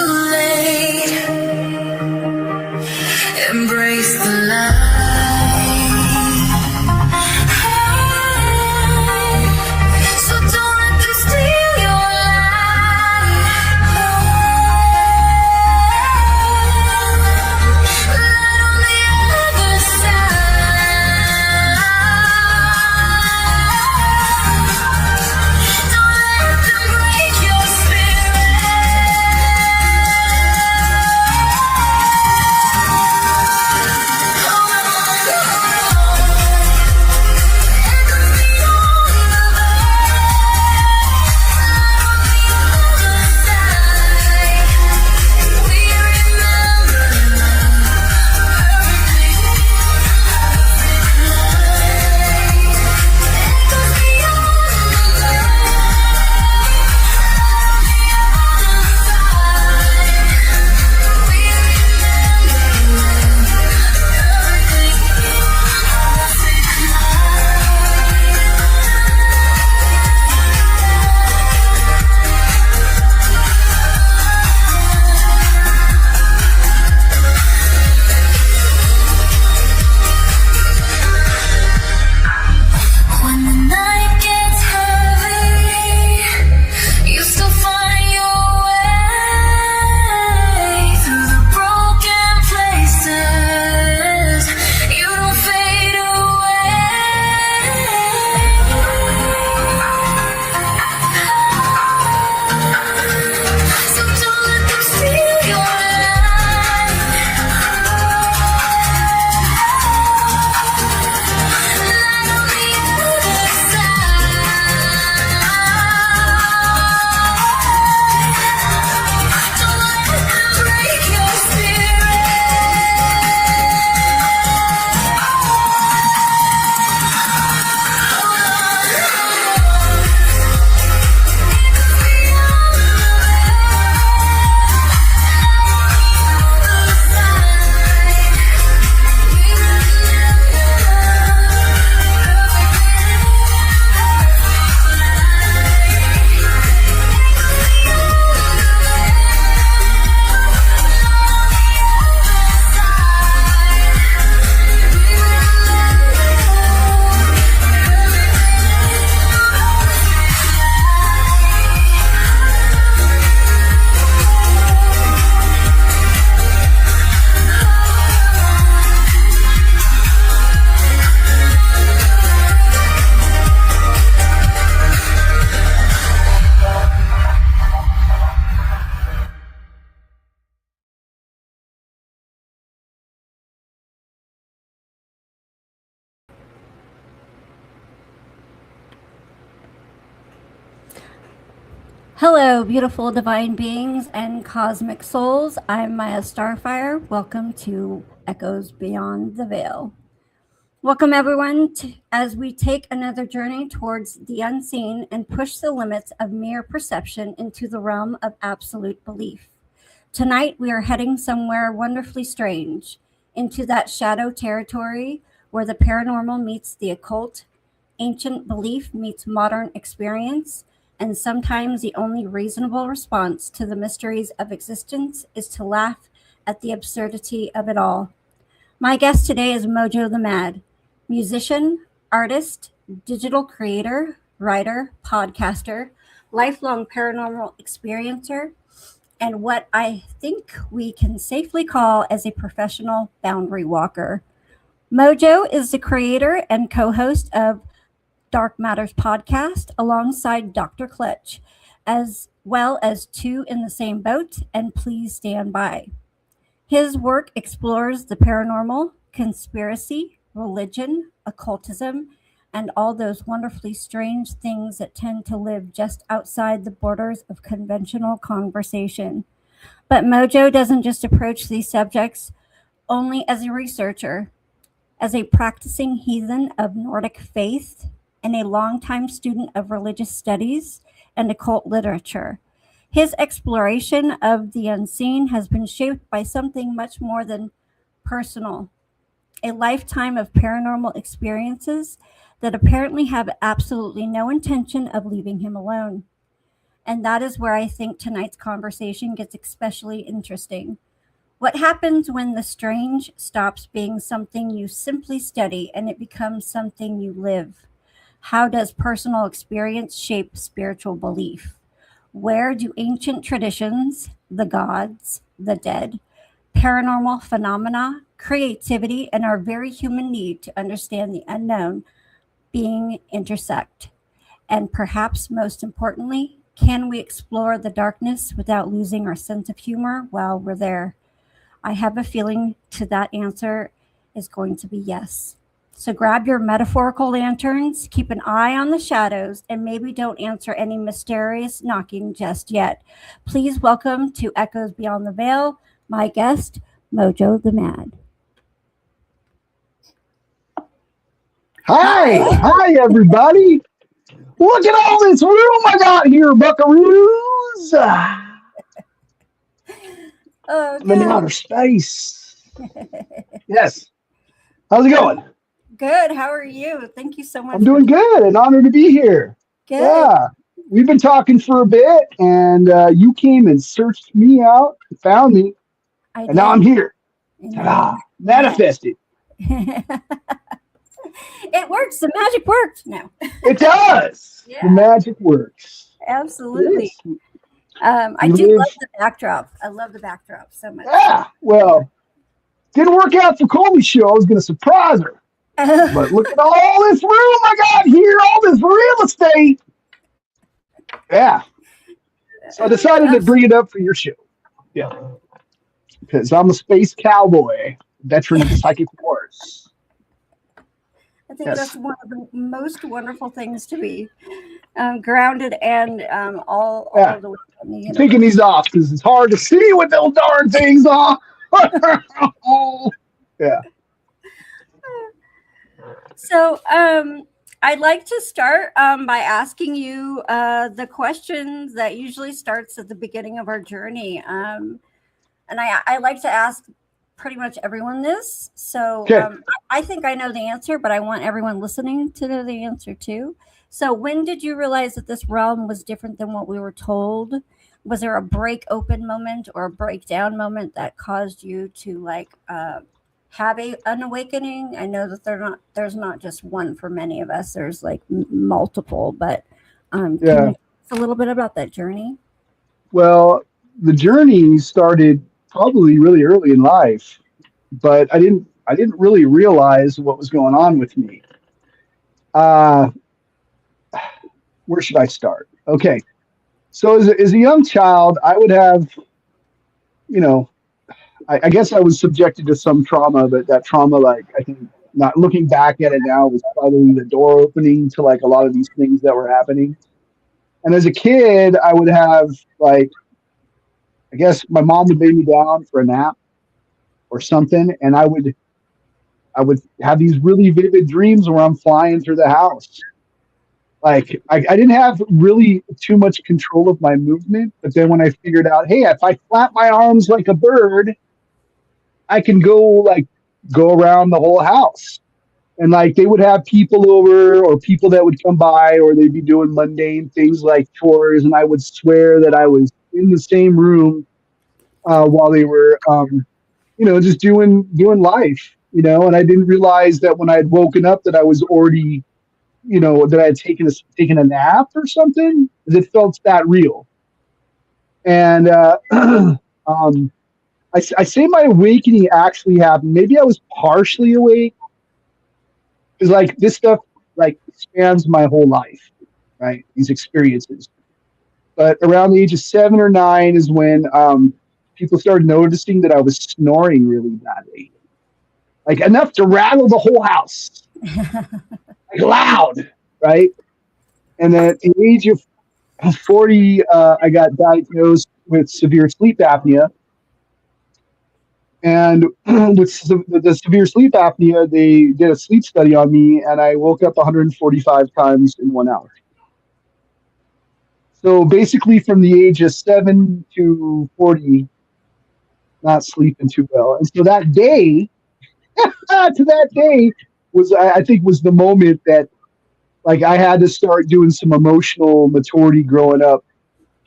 late. Embrace the light. So don't let them steal your light. Light on the other side. Don't let them break your When the night gets heavy, you still find your way through the broken places. You don't fade away. So don't let them steal your light. Light on the other side. Don't let them break your Hello, beautiful divine beings and cosmic souls. I'm Maya Starfire. Welcome to Echoes Beyond the Veil. Welcome, everyone, as we take another journey towards the unseen and push the limits of mere perception into the realm of absolute belief. Tonight, we are heading somewhere wonderfully strange, into that shadow territory where the paranormal meets the occult, ancient belief meets modern experience, and sometimes the only reasonable response to the mysteries of existence is to laugh at the absurdity of it all. My guest today is Mojoe the Mad, musician, artist, digital creator, writer, podcaster, lifelong paranormal experiencer, and what I think we can safely call as a professional boundary walker. Mojoe is the creator and co-host of Dark Matters podcast alongside Dr. Clutch, as well as Two in the Same Boat and Please Stand By. His work explores the paranormal, conspiracy, religion, occultism, and all those wonderfully strange things that tend to live just outside the borders of conventional conversation. But Mojoe doesn't just approach these subjects only as a researcher. As a practicing heathen of Nordic faith and a longtime student of religious studies and occult literature, his exploration of the unseen has been shaped by something much more than personal, a lifetime of paranormal experiences that apparently have absolutely no intention of leaving him alone. And that is where I think tonight's conversation gets especially interesting. What happens when the strange stops being something you simply study and it becomes something you live? How does personal experience shape spiritual belief? Where do ancient traditions, the gods, the dead, paranormal phenomena, creativity, and our very human need to understand the unknown being intersect? And perhaps most importantly, can we explore the darkness without losing our sense of humor while we're there? I have a feeling to that answer is going to be yes. So grab your metaphorical lanterns, keep an eye on the shadows, and maybe don't answer any mysterious knocking just yet. Please welcome to Echoes Beyond the Veil, my guest, Mojoe the Mad. Hi, everybody. Look at all this room I got here, buckaroos. Oh, I'm in good. outer space. Yes. How's it going? Good. How are you? Thank you so much. I'm doing good and honored to be here. Good. Yeah. We've been talking for a bit, and you came and searched me out, found me, and now I'm here. Ta-da. Manifested. It works. The magic works now. It does. Yeah. The magic works. Absolutely. Yes. I do love the backdrop. I love the backdrop so much. Yeah. Well, didn't work out for Colby's show. I was going to surprise her. But look at all this room I got here, all this real estate. Yeah. So I decided to bring it up for your show. Yeah. Because I'm a space cowboy, veteran of the psychic wars. I think that's one of the most wonderful things to be grounded and all of the way from the universe. Taking these off because it's hard to see with those darn things on. Yeah. So I'd like to start by asking you the questions that usually starts at the beginning of our journey. And I like to ask pretty much everyone this. So I think I know the answer, but I want everyone listening to know the answer too. So when did you realize that this realm was different than what we were told? Was there a break open moment or a breakdown moment that caused you to have an awakening? I know that there's not just one for many of us. There's like multiple, but can you tell us a little bit about that journey? Well, the journey started probably really early in life, but I didn't really realize what was going on with me. Where should I start? Okay. So as a young child, I would have, I guess I was subjected to some trauma, but that trauma, I think, not looking back at it now, was probably the door opening to a lot of these things that were happening. And as a kid, I would have I guess my mom would lay me down for a nap or something, and I would have these really vivid dreams where I'm flying through the house. I didn't have really too much control of my movement, but then when I figured out, hey, if I flap my arms like a bird, I can go around the whole house. And they would have people over or people that would come by, or they'd be doing mundane things like chores, and I would swear that I was in the same room while they were just doing life, and I didn't realize that when I had woken up that I was already that I had taken a nap or something, because it felt that real. And I say my awakening actually happened. Maybe I was partially awake, because this stuff spans my whole life, right? These experiences. But around the age of 7 or 9 is when people started noticing that I was snoring really badly, enough to rattle the whole house, loud, right? And then at the age of 40, I got diagnosed with severe sleep apnea. And with the severe sleep apnea, they did a sleep study on me, and I woke up 145 times in 1 hour. So basically from the age of 7 to 40, not sleeping too well. And so that day, was, I think, was the moment that I had to start doing some emotional maturity growing up,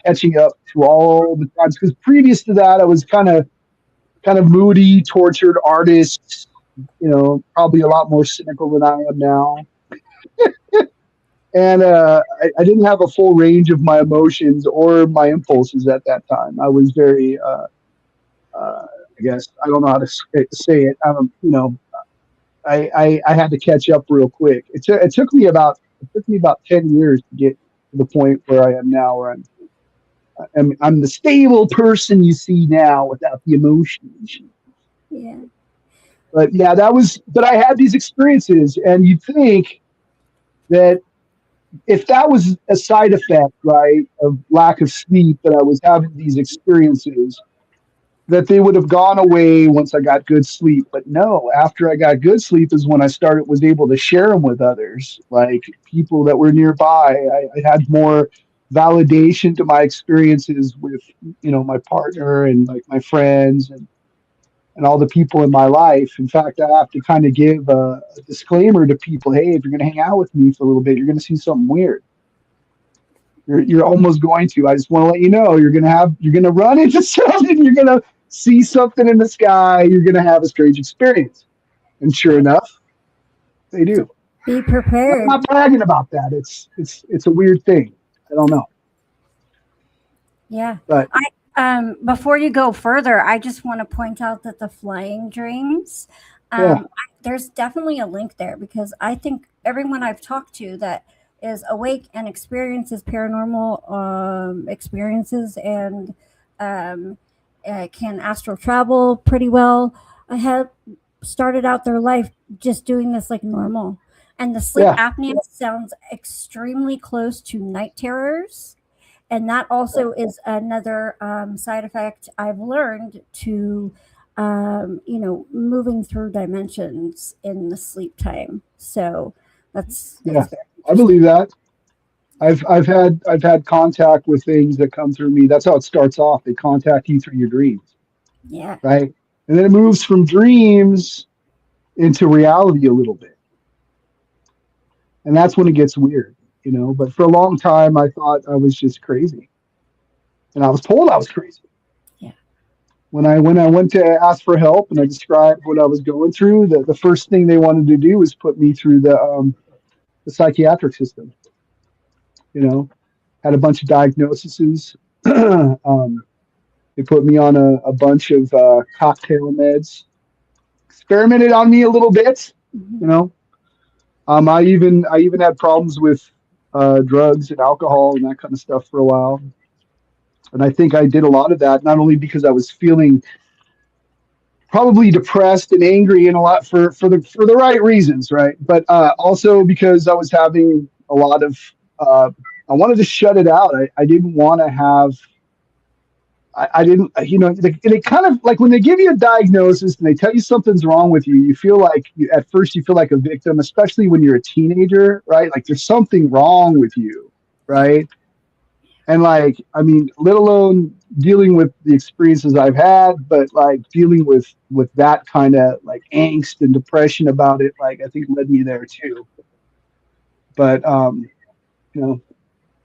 catching up to all the times, because previous to that I was kind of moody, tortured artist, probably a lot more cynical than I am now. And I didn't have a full range of my emotions or my impulses at that time. I was very, I guess, I don't know how to say it. I had to catch up real quick. It took me about 10 years to get to the point where I am now, where I'm the stable person you see now without the emotions. Yeah. But yeah, but I had these experiences, and you'd think that if that was a side effect, right, of lack of sleep, that I was having these experiences, that they would have gone away once I got good sleep. But no, after I got good sleep is when I was able to share them with others, like people that were nearby. I had more validation to my experiences with, my partner and like my friends and all the people in my life. In fact, I have to kind of give a disclaimer to people. Hey, if you're going to hang out with me for a little bit, you're going to see something weird. You're almost going to. I just want to let you know you're going to run into something. You're going to see something in the sky. You're going to have a strange experience. And sure enough, they do. Be prepared. I'm not bragging about that. It's a weird thing. I don't know. Yeah. But before you go further, I just want to point out that the flying dreams, Yeah. there's definitely a link there, because I think everyone I've talked to that is awake and experiences paranormal experiences and can astral travel pretty well, have started out their life just doing this like normal. And the sleep Yeah. apnea sounds extremely close to night terrors. And that also is another side effect I've learned to, moving through dimensions in the sleep time. So that's Yeah. very I believe that. I've had contact with things that come through me. That's how it starts off. They contact you through your dreams, yeah, right? And then it moves from dreams into reality a little bit. And that's when it gets weird, But for a long time, I thought I was just crazy. And I was told I was crazy. yeah, When I went to ask for help and I described what I was going through, the first thing they wanted to do was put me through the psychiatric system. Had a bunch of diagnoses. They put me on a bunch of cocktail meds, experimented on me a little bit, mhm, you know. I even had problems with drugs and alcohol and that kind of stuff for a while. And I think I did a lot of that, not only because I was feeling probably depressed and angry and a lot for the right reasons, right? But also because I was having a lot of I wanted to shut it out. I didn't want to have. I didn't, they kind of like when they give you a diagnosis and they tell you something's wrong with you, you feel like at first you feel like a victim, especially when you're a teenager, right? Like there's something wrong with you, right? And like, I mean, let alone dealing with the experiences I've had, but like dealing with that kind of like angst and depression about it, like I think led me there too. But you know,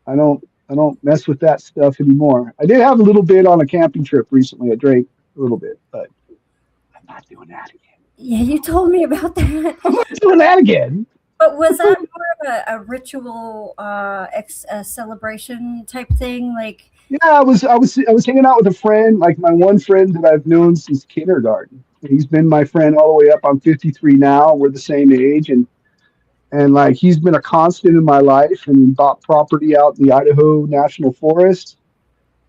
I don't mess with that stuff anymore. I did have a little bit on a camping trip recently. I drank a little bit, but I'm not doing that again. yeah. You told me about that. I'm not doing that again. But was that more of a ritual celebration type thing? Like, Yeah, I was hanging out with a friend, like my one friend that I've known since kindergarten. He's been my friend all the way up. I'm 53 now. We're the same age, and like he's been a constant in my life. And he bought property out in the Idaho National Forest,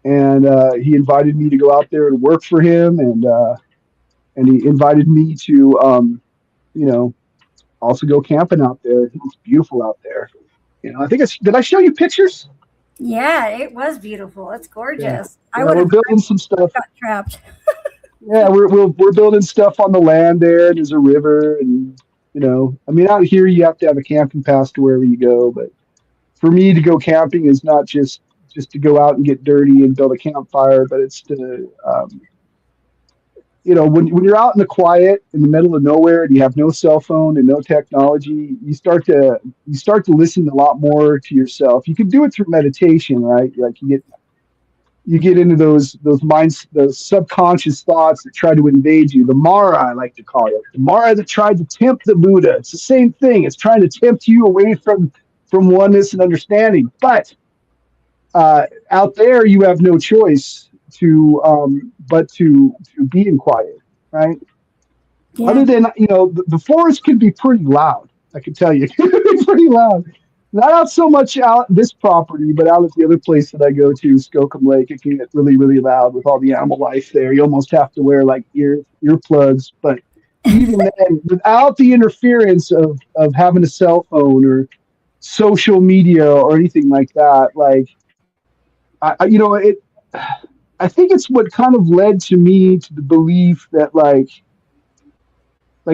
and he invited me to go out there and work for him, and he invited me to also go camping out there. It's beautiful out there. I think did I show you pictures? yeah, it was beautiful. It's Yeah, gorgeous. I yeah, would we're have building some stuff. got trapped. Yeah, we're building stuff on the land there. There's a river, and I mean, out here you have to have a camping pass to wherever you go. But for me to go camping is not just to go out and get dirty and build a campfire, but it's to when you're out in the quiet in the middle of nowhere and you have no cell phone and no technology, you start to listen a lot more to yourself. You can do it through meditation, right? Like you get you get into those minds, those subconscious thoughts that try to invade you. The Mara, I like to call it. The Mara that tried to tempt the Buddha. It's the same thing. It's trying to tempt you away from oneness and understanding. But out there, you have no choice but to be in quiet, right? Yeah. Other than, the forest can be pretty loud. I can tell you, it can be pretty loud. Not so much out this property, but out at the other place that I go to, Skookum Lake, it can get really, really loud with all the animal life there. You almost have to wear like earplugs. But even then, without the interference of having a cell phone or social media or anything like that, like I think it's what kind of led to me to the belief that like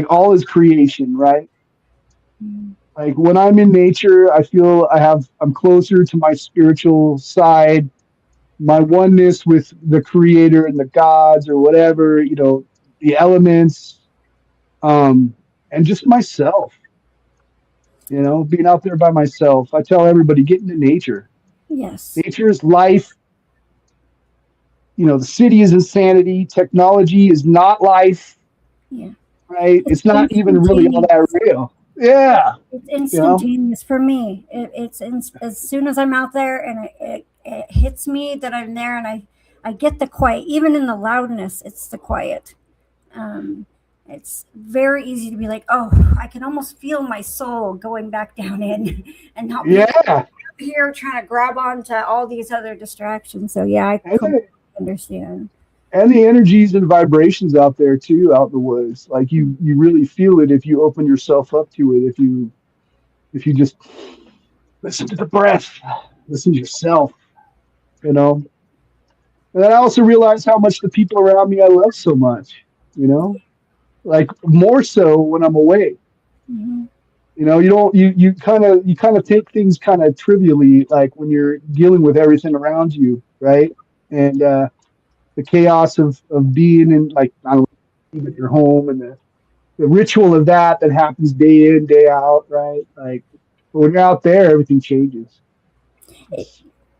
all is creation, right? Like when I'm in nature, I feel I'm closer to my spiritual side, my oneness with the creator and the gods or whatever, the elements, and just myself, being out there by myself. I tell everybody, get into nature. Yes. Nature is life. The city is insanity. Technology is not life. Yeah. Right? It's not even really all that real. Yeah. It's instantaneous for me. As soon as I'm out there and it hits me that I'm there, and I get the quiet, even in the loudness, it's the quiet. It's very easy to be like, oh, I can almost feel my soul going back down in and not be here trying to grab onto all these other distractions. So yeah, I completely understand. And the energies and vibrations out there too, out in the woods. Like you really feel it if you open yourself up to it. If you just listen to the breath, listen to yourself, And then I also realized how much the people around me I love so much, like more so when I'm away. Mm-hmm. You kind of take things kind of trivially, like when you're dealing with everything around you, right? And the chaos of being in, like, I don't know, at your home, and the ritual of that happens day in, day out, right? Like, but when you're out there, everything changes.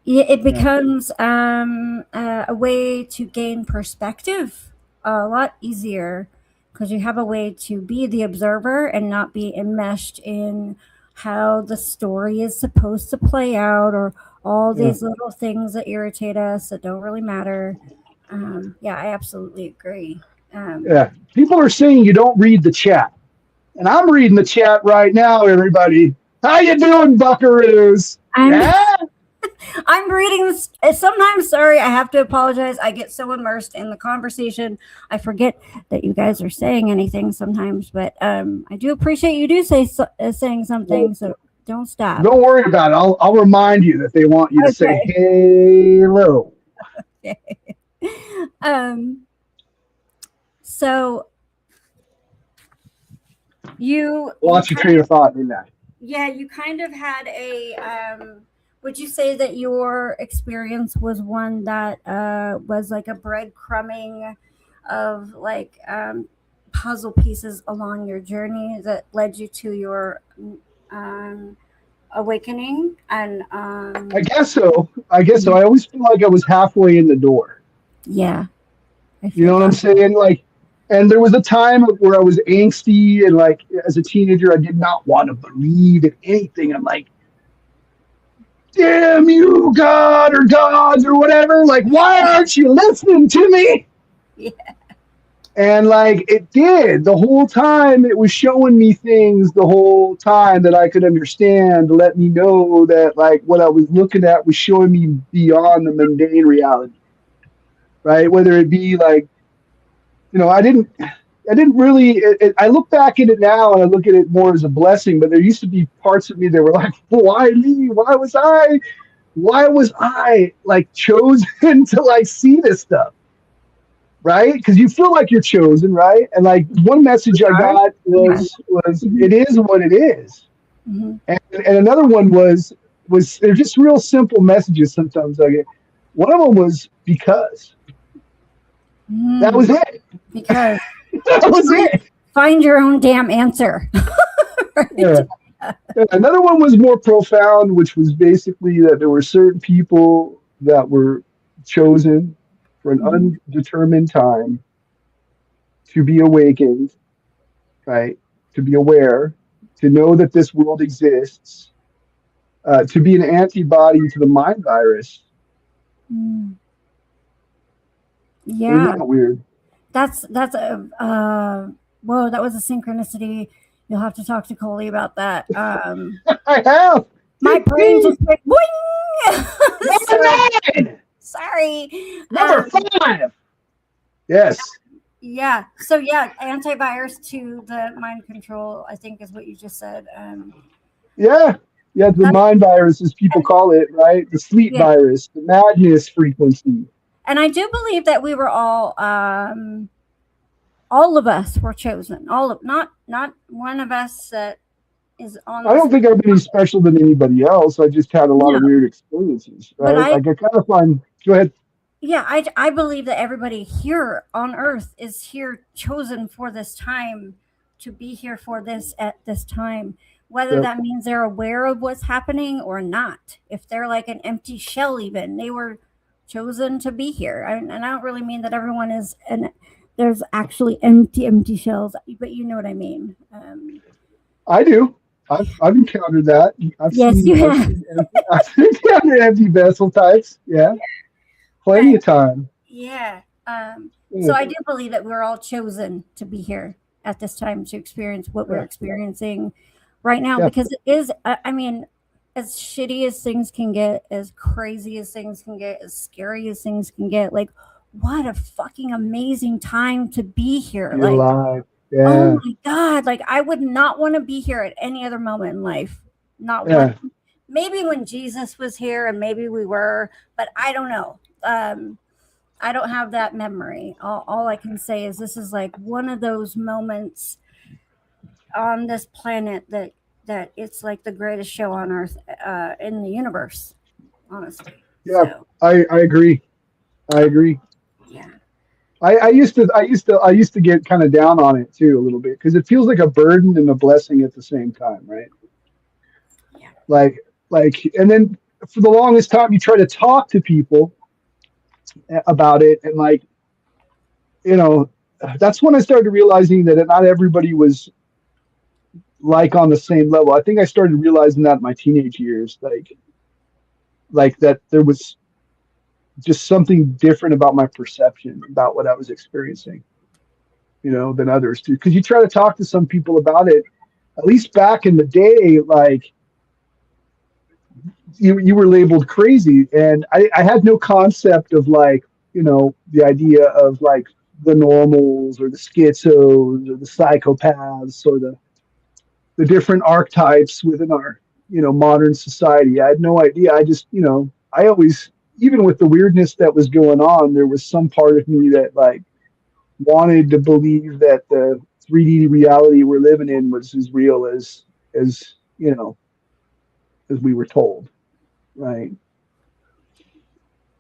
It becomes a way to gain perspective a lot easier, because you have a way to be the observer and not be enmeshed in how the story is supposed to play out, or all these little things that irritate us that don't really matter. Yeah, I absolutely agree. People are saying you don't read the chat, and I'm reading the chat right now. Everybody, how you doing, buckaroos? I'm reading this. Sometimes, sorry, I have to apologize. I get so immersed in the conversation, I forget that you guys are saying anything sometimes. But I do appreciate you saying something. So don't stop. Don't worry about it. I'll remind you that they want you to say hello. Okay. So you lost your train of thought, didn't I? Yeah, you kind of had a. Would you say that your experience was one that was like a breadcrumbing of like puzzle pieces along your journey that led you to your awakening? And I guess so. I always feel like I was halfway in the door. Yeah. You know what I'm saying? Like, and there was a time where I was angsty, and like as a teenager, I did not want to believe in anything. I'm like, damn you, God or gods or whatever. Like, why aren't you listening to me? Yeah. And like it did the whole time. It was showing me things the whole time that I could understand, to let me know that like what I was looking at was showing me beyond the mundane reality. Right? Whether it be like, I didn't really, I look back at it now and I look at it more as a blessing, but there used to be parts of me that were like, why me? Why was I like chosen to like see this stuff? Right? Because you feel like you're chosen, right? And like one message I got was it is what it is. Mm-hmm. And another one was they're just real simple messages sometimes I get. One of them was because. That was it. Because that was it. Find your own damn answer. Right? Yeah. Another one was more profound, which was basically that there were certain people that were chosen for an Mhm. undetermined time to be awakened, right? To be aware, to know that this world exists, to be an antibody to the mind virus. Mm. Isn't Yeah, that weird? that's a whoa, that was a synchronicity. You'll have to talk to Coley about that. I have. My Ding, brain ding. just went boing. Number So 9. sorry. Number 5. Yes. Yeah. So yeah, antivirus to the mind control, I think is what you just said. Yeah. Yeah. The That mind virus, as people and call it, right? The sleep yeah. virus, the madness frequency. And I do believe that we were all of us were chosen. All of not one of us that is on I this. don't think I'm any special than anybody else. I just had a lot No, of weird experiences, but right? Like I kind of find, go ahead. I believe that everybody here on earth is here chosen for this time to be here for this at this time, whether Yep. that means they're aware of what's happening or not. If they're like an empty shell, even they were chosen to be here. And I don't really mean that everyone is, and there's actually empty shells, but you know what I mean. I do. I've encountered that. I've Yes, seen you I've have. seen empty, I've encountered empty vessel types. Yeah, plenty But of time. yeah. Yeah. So I do believe that we're all chosen to be here at this time to experience what we're Yeah. experiencing right now Yeah. because it is, I mean, as shitty as things can get, as crazy as things can get, as scary as things can get, like, what a fucking amazing time to be here. Be Like, alive. oh Yeah. my God, like, I would not want to be here at any other moment in life. Not one. Yeah. Maybe when Jesus was here and maybe we were, but I don't know. I don't have that memory. All I can say is this is like one of those moments on this planet that it's like the greatest show on earth in the universe, honestly. Yeah. So I agree. I agree. yeah, I used to get kind of down on it too a little bit because it feels like a burden and a blessing at the same time, right? yeah, Like and then for the longest time you try to talk to people about it, and like, you know, that's when I started realizing that not everybody was like on the same level. I think I started realizing that in my teenage years, like that there was just something different about my perception about what I was experiencing, than others do. Because you try to talk to some people about it, at least back in the day, like you were labeled crazy, and I had no concept of like, the idea of like the normals or the schizos or the psychopaths or the different archetypes within our modern society. I had no idea. I just I always, even with the weirdness that was going on, there was some part of me that like wanted to believe that the 3D reality we're living in was as real as as we were told, right?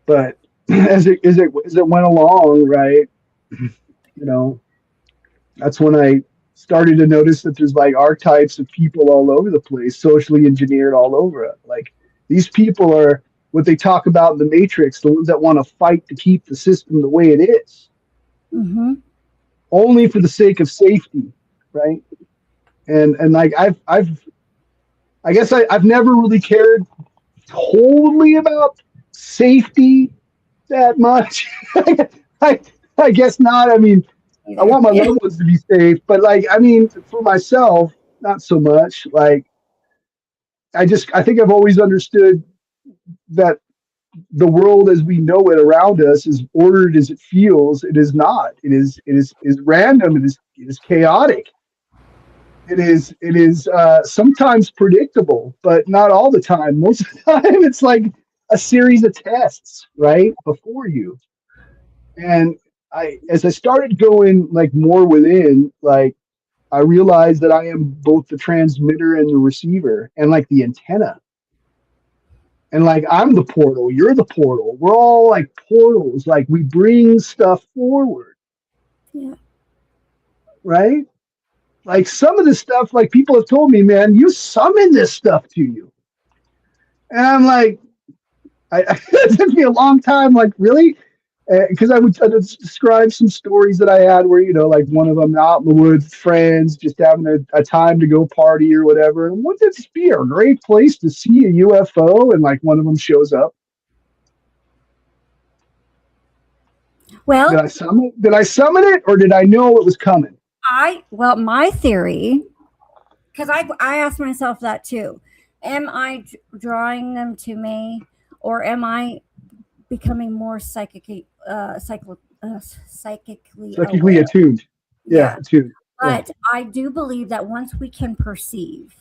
But as it went along, right, you know that's when I started to notice that there's like archetypes of people all over the place, socially engineered all over it. Like these people are what they talk about in the Matrix, the ones that want to fight to keep the system the way it is, mm-hmm. only for the sake of safety, right? And like I guess I've never really cared totally about safety that much. I, I guess not. I mean, I Either. want my Yeah. loved ones to be safe, but like, I mean, for myself, not so much. Like, I think I've always understood that the world as we know it around us is ordered as it feels. It is not. It is random. It is chaotic. It is sometimes predictable, but not all the time. Most of the time, it's like a series of tests, right, before you. And as I started going like more within, like I realized that I am both the transmitter and the receiver, and like the antenna. And like I'm the portal, you're the portal. We're all like portals. Like we bring stuff forward, Yeah. right? Like some of the stuff, like people have told me, man, you summon this stuff to you. And I'm like, It took me a long time. Like, really? Because I'd describe some stories that I had where, like one of them out in the woods, friends, just having a time to go party or whatever. And wouldn't this be a great place to see a UFO? And like one of them shows up. Well, Did I summon it? Did I summon it, or did I know it was coming? My theory, because I asked myself that too. Am I drawing them to me, or am I becoming more psychically Psychically aware? attuned. Yeah, attuned. But I do believe that once we can perceive,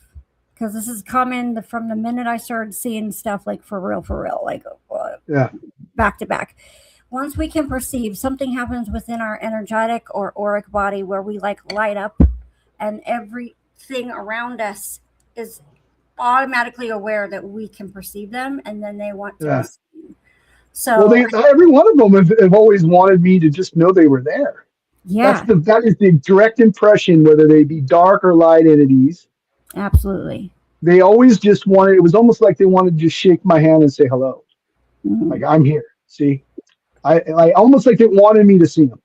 because this is coming from the minute I started seeing stuff like for real, like back to back. Once we can perceive, something happens within our energetic or auric body where we like light up, and everything around us is automatically aware that we can perceive them, and then they want to receive. So every one of them have always wanted me to just know they were there. Yeah, that is the direct impression, whether they be dark or light entities. Absolutely. They always just wanted. It was almost like they wanted to just shake my hand and say hello, like I'm here. See. I almost like they wanted me to see them.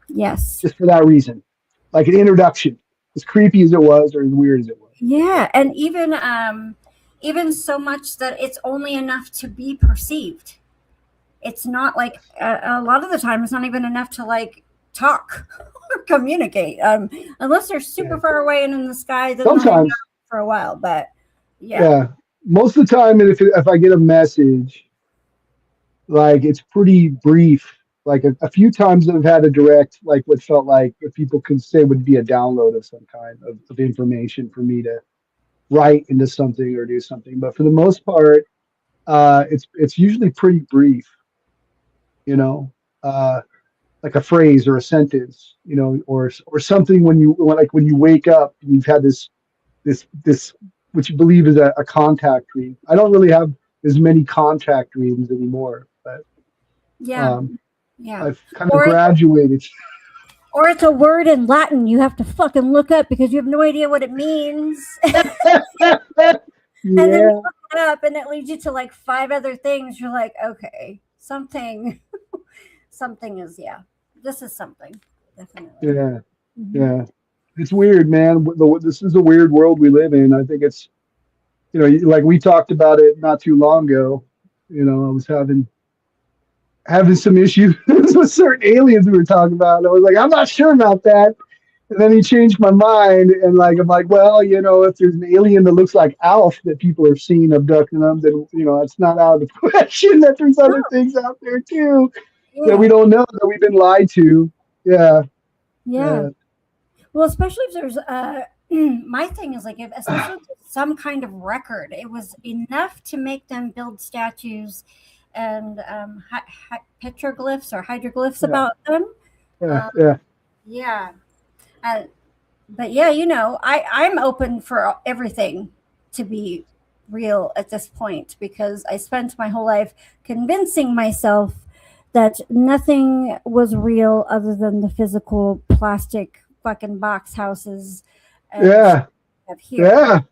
Yes. Just for that reason. Like an introduction. As creepy as it was or as weird as it was. Yeah. And even so much that it's only enough to be perceived. It's not like a lot of the time it's not even enough to like talk or communicate. Unless they're super far away and in the sky, then sometimes for a while. But yeah. Most of the time if I get a message, like it's pretty brief. Like a few times I've had a direct, like what felt like what people can say would be a download of some kind of information for me to write into something or do something. But for the most part, it's usually pretty brief, like a phrase or a sentence, or something when you wake up, you've had this which you believe is a contact dream. I don't really have as many contact dreams anymore. But I've kind of graduated. Or it's a word in Latin you have to fucking look up because you have no idea what it means. And then you look it up and it leads you to like 5 other things. You're like, okay, something is, this is something. Definitely. Yeah. Yeah. It's weird, man. This is a weird world we live in. I think it's, like we talked about it not too long ago. I was having some issues with certain aliens we were talking about. I was like, I'm not sure about that. And then he changed my mind. And like, I'm like, well, if there's an alien that looks like Alf that people are seeing abducting them, then, it's not out of the question that there's other things out there too that we don't know, that we've been lied to. Yeah. Well, especially if there's my thing is like, especially if there's some kind of record, it was enough to make them build statues and petroglyphs or hydroglyphs about them. But I'm open for everything to be real at this point, because I spent my whole life convincing myself that nothing was real other than the physical plastic fucking box houses. Of here.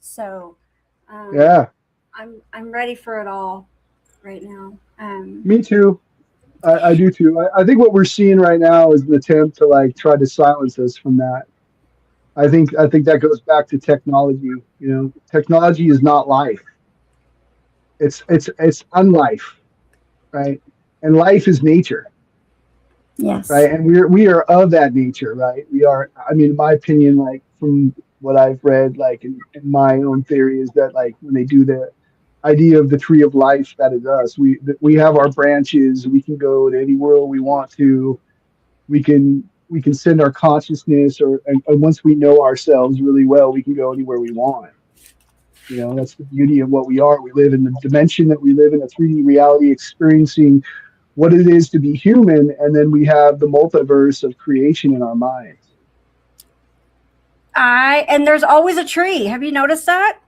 So I'm ready for it all right now. Me too. I do too. I think what we're seeing right now is an attempt to like try to silence us from that. I think that goes back to technology. Technology is not life. It's unlife, right? And life is nature. Yes. Right. And we are of that nature, right? We are. I mean, in my opinion, like from what I've read, like in my own theory, is that like when they do the idea of the tree of life, that is us. We have our branches. We can go to any world we want to. We can send our consciousness, and once we know ourselves really well, we can go anywhere we want. That's the beauty of what we are. We live in the dimension that we live in, a 3D reality, experiencing what it is to be human, and then we have the multiverse of creation in our minds. And there's always a tree. Have you noticed that?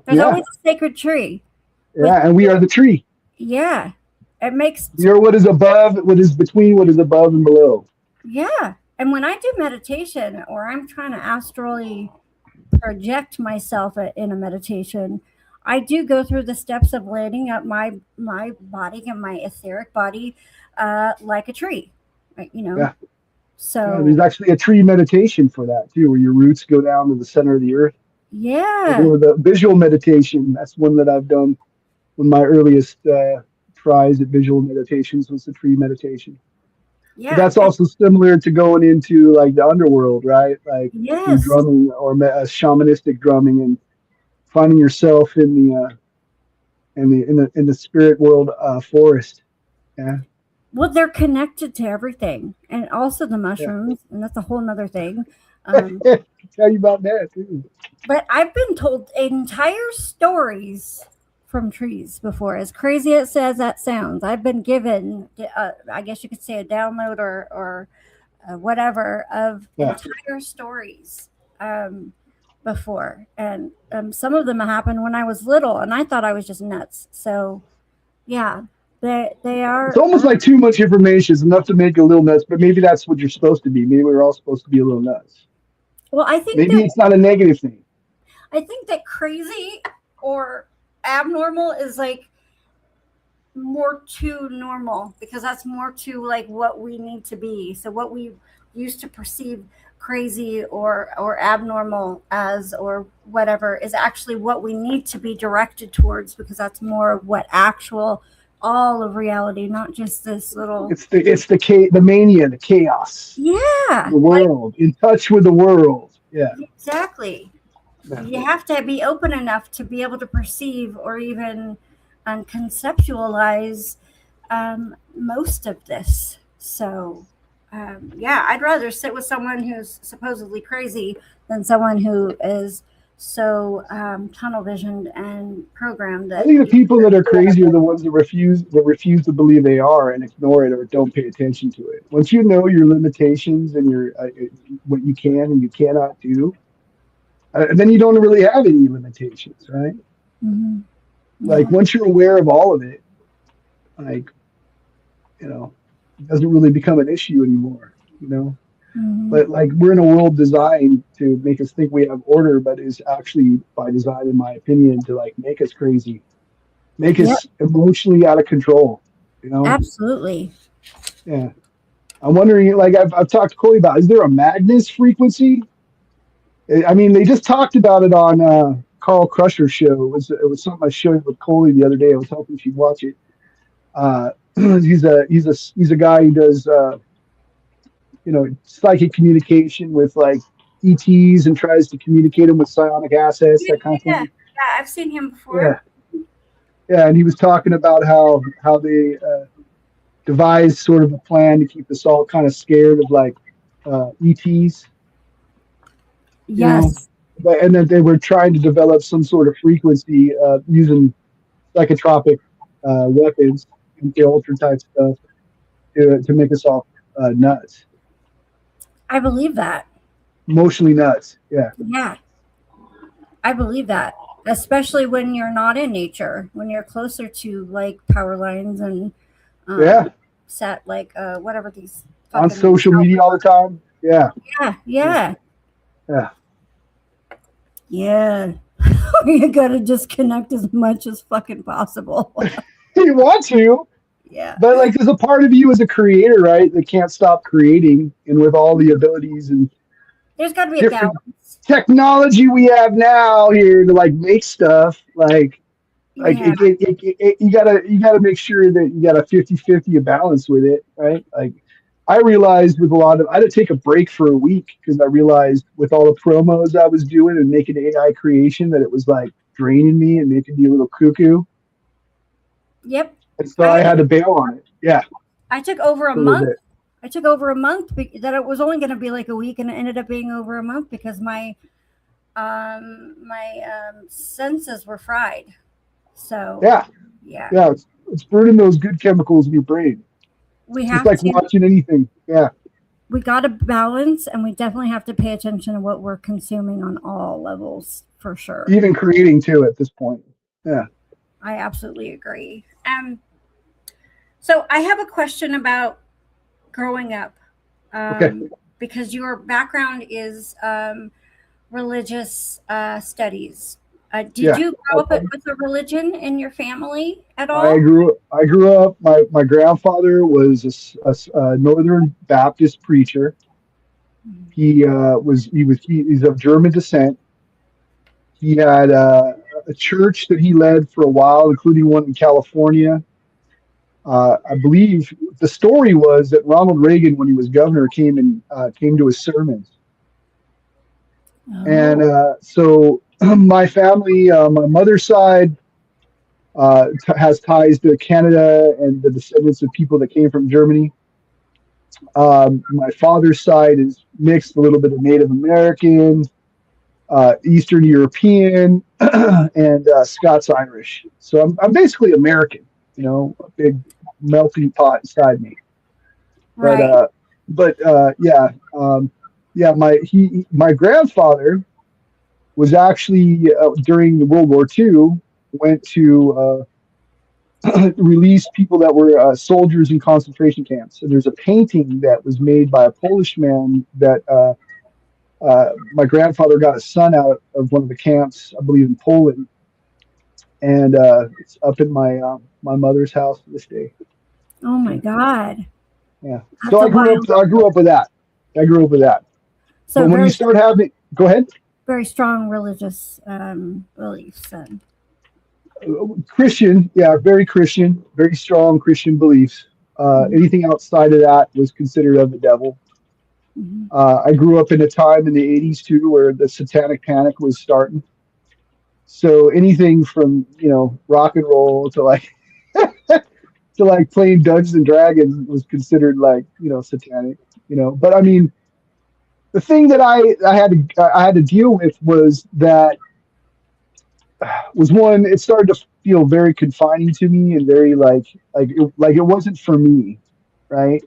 There's always a sacred tree. Yeah, and we are the tree. Yeah. It makes... You're what is above, what is between, what is above and below. Yeah. And when I do meditation, or I'm trying to astrally project myself in a meditation, I do go through the steps of lighting up my body and my etheric body like a tree, right, you know. Yeah. Yeah, there's So actually a tree meditation for that too, where your roots go down to the center of the earth. yeah, Or the visual meditation. That's one that I've done. One of my earliest tries at visual meditations was the tree meditation. But yeah, that's also similar to going into like the underworld, right? Like through yes. drumming or shamanistic drumming and finding yourself in the spirit world forest. Yeah, Well, they're connected to everything, and also the yeah. mushrooms, and that's a whole nother thing. Um, I can tell you about that too. but I've been told entire stories from trees before. As crazy as that sounds, I've been given, I guess you could say, a download or whatever of Yeah. entire stories um, before, and some of them happened when I was little, and I thought I was just nuts. So yeah, they It's are. almost like too much information is enough to make you a little nuts, but maybe that's what you're supposed to be. Maybe we're all supposed to be a little nuts. Well, Maybe it's not a negative thing. I think that crazy or abnormal is like more to normal because that's more to like what we need to be. So what we used to perceive crazy or abnormal as or whatever is actually what we need to be directed towards because that's more what actual all of reality, not just this little. It's the mania, the chaos, Yeah, the like world, in touch with the world. Yeah. exactly. Yeah. You have to be open enough to be able to perceive or even conceptualize most of this. So, yeah, I'd rather sit with someone who's supposedly crazy than someone who is so tunnel visioned and programmed I that. think the people that are crazy are the ones that refuse to believe they are and ignore it or don't pay attention to it. Once you know your limitations and your what you can and you cannot do, then you don't really have any limitations, right? Mhm. Like Yeah. once you're aware of all of it, like it doesn't really become an issue anymore. Mhm. But like we're in a world designed to make us think we have order, but is actually by design, in my opinion, to like make us crazy, make Yep. us emotionally out of control. You know? Absolutely. Yeah. I'm wondering, like I've talked to Corey about, is there a Magnus frequency? I mean, they just talked about it on Carl Crusher's show. It was something I showed with Coley the other day. I was hoping she'd watch it. Uh, he's a guy who does psychic communication with like ETs and tries to communicate them with psionic assets, Yeah, that kind of yeah, thing. yeah. I've seen him before. Yeah, yeah, and he was talking about how they devised sort of a plan to keep us all kind of scared of like ETs, you know, Yes. and that they were trying to develop some sort of frequency using psychotropic weapons and ultra type stuff to make us all nuts, I believe that. emotionally nuts. Yeah, Yeah. I believe that, especially when you're not in nature, when you're closer to like power lines and yeah, um, set like whatever these on fucking. social media all the time. Yeah, Yeah, yeah, yeah, yeah. yeah. You gotta disconnect as much as fucking possible. You want to, Yeah, but like there's a part of you as a creator, right, that can't stop creating, and with all the abilities and there's got to be a different balance. technology we have now here to like make stuff like Yeah, you gotta make sure that you got a 50-50 balance with it, right? Like I realized with a lot of I had to take a break for a week because I realized with all the promos I was doing and making AI creation that it was like draining me and making me a little cuckoo. yep. And so I I had had to bail on it. Yeah, I took over a for a little month. bit. I took over a month that it was only going to be like a week, and it ended up being over a month because my senses were fried. So Yeah, yeah, yeah. It's burning those good chemicals in your brain. we Just have like to. watching anything. Yeah, We got to balance, and we definitely have to pay attention to what we're consuming on all levels for sure. even creating too at this point. Yeah. I absolutely agree. So I have a question about growing up, Okay. because your background is religious studies. Did Yeah. you grow up with a religion in your family at I all? grew up. My grandfather was a Northern Baptist preacher. He's of German descent. He had a church that he led for a while, including one in California. I believe the story was that Ronald Reagan, when he was governor, came to his sermons, and Oh, so my family, my mother's side, has ties to Canada and the descendants of people that came from Germany. My father's side is mixed, a little bit of Native American, Eastern European, and Scots Irish. So I'm basically American, a big melting pot inside me. But right. yeah, yeah. My grandfather was actually during the World War II went to release people that were soldiers in concentration camps. And there's a painting that was made by a Polish man that my grandfather got a son out of one of the camps, I believe in Poland, and it's up in my mother's house to this day. Oh my Yeah, God. yeah. So That's a wild. I grew up with that. I grew up with that. So But when you start having, go ahead. very strong religious beliefs. Then. Christian, yeah, very strong Christian beliefs. Mhm. Anything outside of that was considered of the devil. Mhm. I grew up in a time in the 80s too where the satanic panic was starting. So anything from, rock and roll to like to like playing Dungeons and Dragons was considered like, satanic, But I mean, the thing that I had to deal with was that was one, it started to feel very confining to me and very like it wasn't for me, right?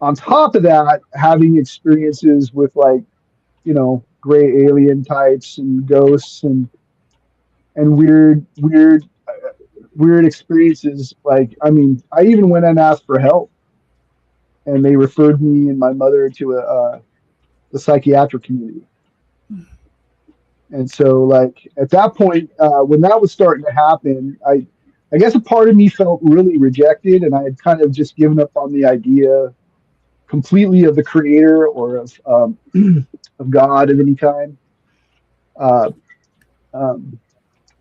On top of that, having experiences with like, gray alien types and ghosts and weird experiences. Like, I mean, I even went and asked for help, and they referred me and my mother to the psychiatric community. And so, like at that point, when that was starting to happen, I guess a part of me felt really rejected, and I had kind of just given up on the idea completely of the creator or of God of any kind. Uh, um,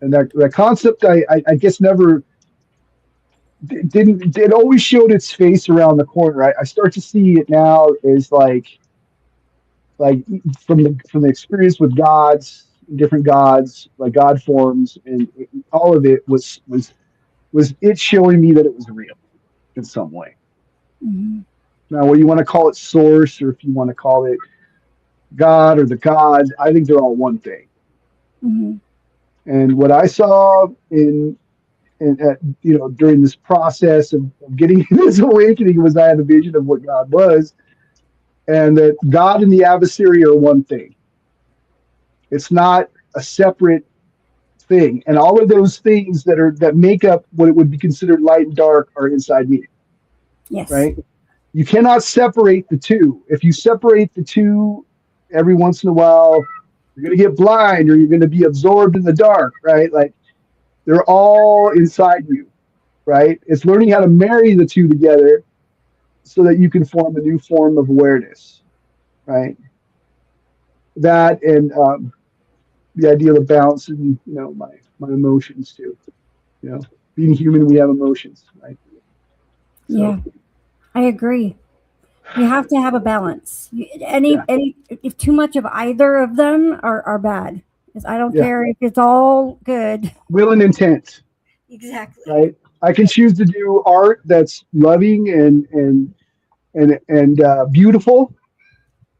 and that concept, I guess, never didn't. It always showed its face around the corner. I start to see it now as like from the experience with different gods, like God forms, and all of it was it showing me that it was real in some way. Mhm. Now, whether you want to call it source or if you want to call it God or the gods, I think they're all one thing. Mhm. And what I saw during this process of getting this awakening was I had a vision of what God was, and that God and the adversary are one thing. It's not a separate thing, and all of those things that make up what it would be considered light and dark are inside me. Yes. Right? You cannot separate the two. If you separate the two, every once in a while, you're going to get blind or you're going to be absorbed in the dark. Right? Like they're all inside you. Right? It's learning how to marry the two together so that you can form a new form of awareness. Right? That and the idea of balancing, my emotions too. You know, being human, we have emotions, right? So Yeah, I agree. You have to have a balance. yeah, Any if too much of either of them are bad. 'Cause I don't yeah. care if it's all good. Will and intent, Exactly. right? I can choose to do art that's loving and beautiful,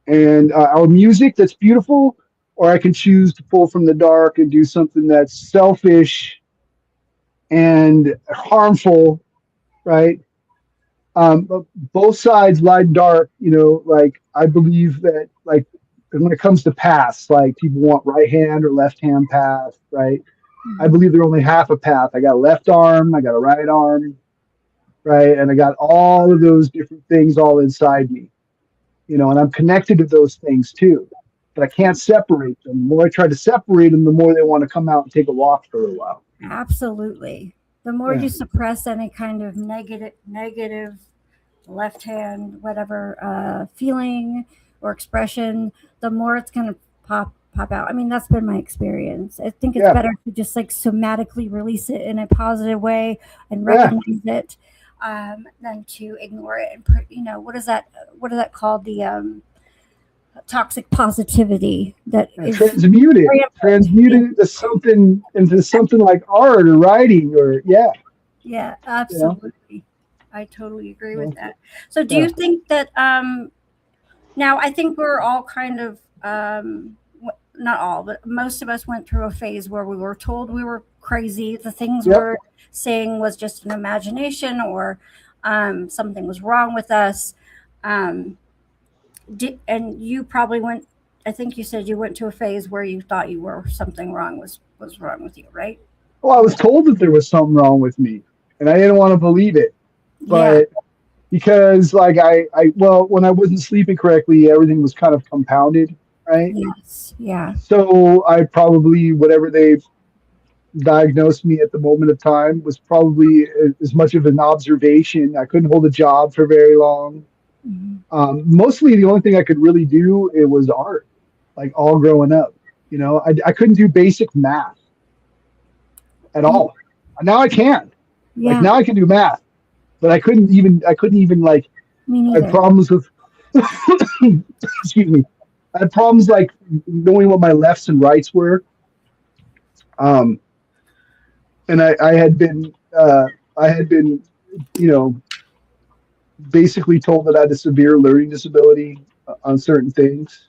and our music that's beautiful, or I can choose to pull from the dark and do something that's selfish and harmful, right? But both sides lie dark, like I believe that like when it comes to paths, like people want right hand or left hand path, right? I Mhm. believe they're only half a path. I got a left arm, I got a right arm, right? And I got all of those different things all inside me, and I'm connected to those things too. but I can't separate them. The more I try to separate them, the more they want to come out and take a walk for a while. Absolutely. The more Yeah. you suppress any kind of negative left hand, whatever feeling or expression, the more it's going to pop out. I mean, that's been my experience. I think it's Yeah. better to just like somatically release it in a positive way and Yeah. recognize it than to ignore it and put, what is that called, the toxic positivity that is Transmute it. rampant. Transmute it into something like art or writing or Yeah, you know. absolutely. I totally agree with Yeah. that. So do you think that now I think we're all kind of not all, but most of us went through a phase where we were told we were crazy. The things Yep. we're saying was just an imagination, or something was wrong with us. And you probably went. I think you said you went to a phase where you thought you were something wrong was wrong with you, right? Well, I was told that there was something wrong with me, and I didn't want to believe it. But because like well, when I wasn't sleeping correctly, everything was kind of compounded, right? Yes. Yeah. So I probably, whatever they diagnosed me at the moment of time, was probably as much of an observation. I couldn't hold a job for very long. Mhm. Mostly the only thing I could really do, it was art, like all growing up. I couldn't do basic math at all. Now I can. Like Yeah. now I can do math, but I couldn't even like, Me I neither. had problems with excuse me. I had problems like knowing what my lefts and rights were. Um, and I had been basically told that I had a severe learning disability on certain things.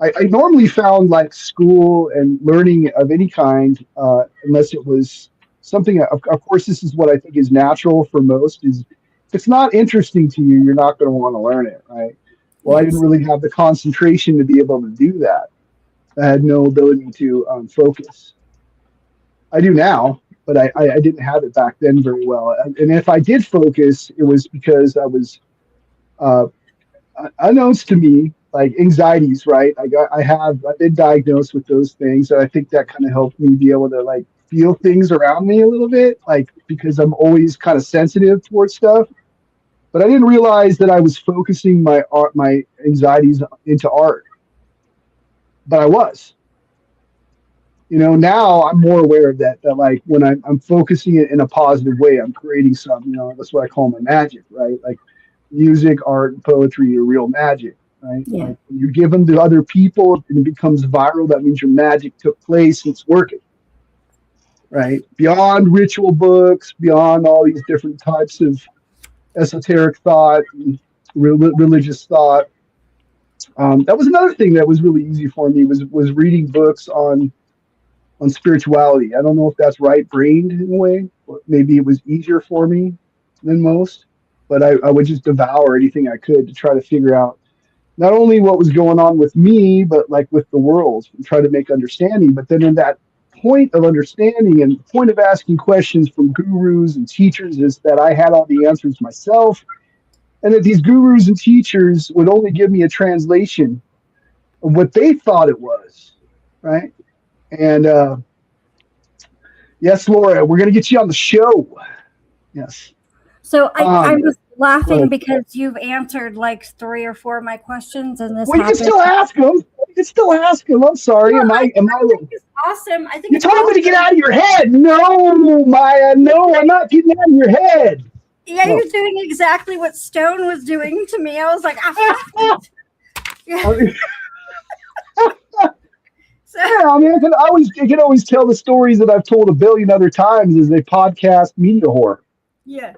I normally found like school and learning of any kind, unless it was something. Of course, this is what I think is natural for most. Is if it's not interesting to you, you're not going to want to learn it, right? Well, I didn't Yes. really have the concentration to be able to do that. I had no ability to focus. I do now, but I didn't have it back then very well. And if I did focus, it was because I was uh, unknowns to me, like anxieties, right? I've been diagnosed with those things, and I think that kind of helped me be able to like feel things around me a little bit, like because I'm always kind of sensitive towards stuff. But I didn't realize that I was focusing my anxieties into art, but I was. Now I'm more aware of that. That like when I'm focusing it in a positive way, I'm creating something. That's what I call my magic, right? Like music, art, and poetry are real magic, right? Yeah. Like when you give them to other people and it becomes viral, that means your magic took place and it's working, right? Beyond ritual books, beyond all these different types of esoteric thought and religious thought. That was another thing that was really easy for me was reading books on spirituality. I don't know if that's right brained in a way. Or maybe it was easier for me than most, but I would just devour anything I could to try to figure out not only what was going on with me, but like with the world and try to make understanding. But then in that point of understanding and point of asking questions from gurus and teachers is that I had all the answers myself, and that these gurus and teachers would only give me a translation of what they thought it was, right? And yes, Laura, we're going to get you on the show. Yes. So I was laughing ahead. because you've answered like 3 or 4 of my questions, and this Well, you can happened. still ask them. You can still ask them. I'm sorry. No, I think it's awesome. I think You it's told me to awesome. get out of your head. No, Maya. No, I'm not getting out of your head. Yeah, No. you're doing exactly what Stone was doing to me. I was like, yeah. So, Yeah, I mean, I can always tell the stories that I've told a billion other times as a podcast media whore. yeah.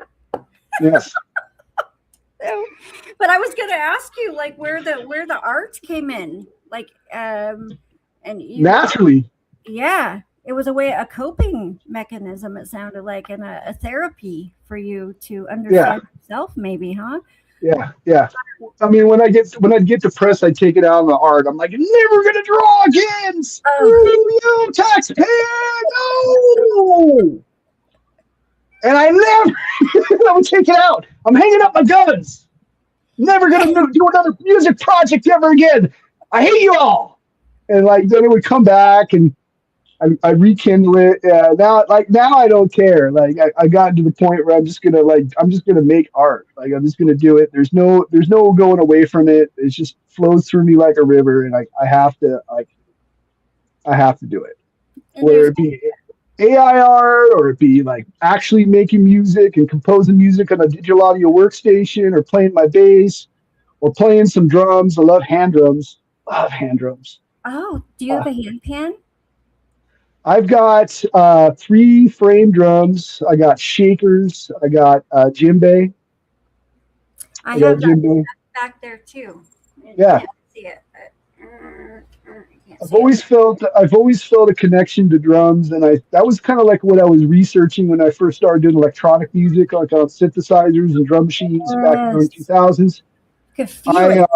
Yes. But I was going to ask you, like, where the art came in, like, and you, Naturally. yeah, it was a coping mechanism. It sounded like, and a therapy for you to understand yourself, maybe, huh? Yeah, yeah. I mean, when I get depressed, I take it out on the art. I'm like, never gonna draw again. Screw you, taxpayer, no. And I never, I would take it out. I'm hanging up my guns. Never gonna do another music project ever again. I hate you all. and like then it would come back, and I rekindle it. Now I don't care. Like I got to the point where I'm just gonna make art. Like I'm just gonna do it. There's no going away from it. It just flows through me like a river, and I have to do it. And Whether there's it be AI art or it be like actually making music and composing music on a digital audio workstation or playing my bass or playing some drums. I love hand drums. Love hand drums. oh, do you Uh, have a hand pan? I've got 3 frame drums. I got shakers. I got djembe. I I got have that djembe. back there too. You Yeah, can't see it. You can't I've see it. always felt a connection to drums, and that was kind of like what I was researching when I first started doing electronic music, like on synthesizers and drum machines back in the early Yes. 2000s. Could feel I it.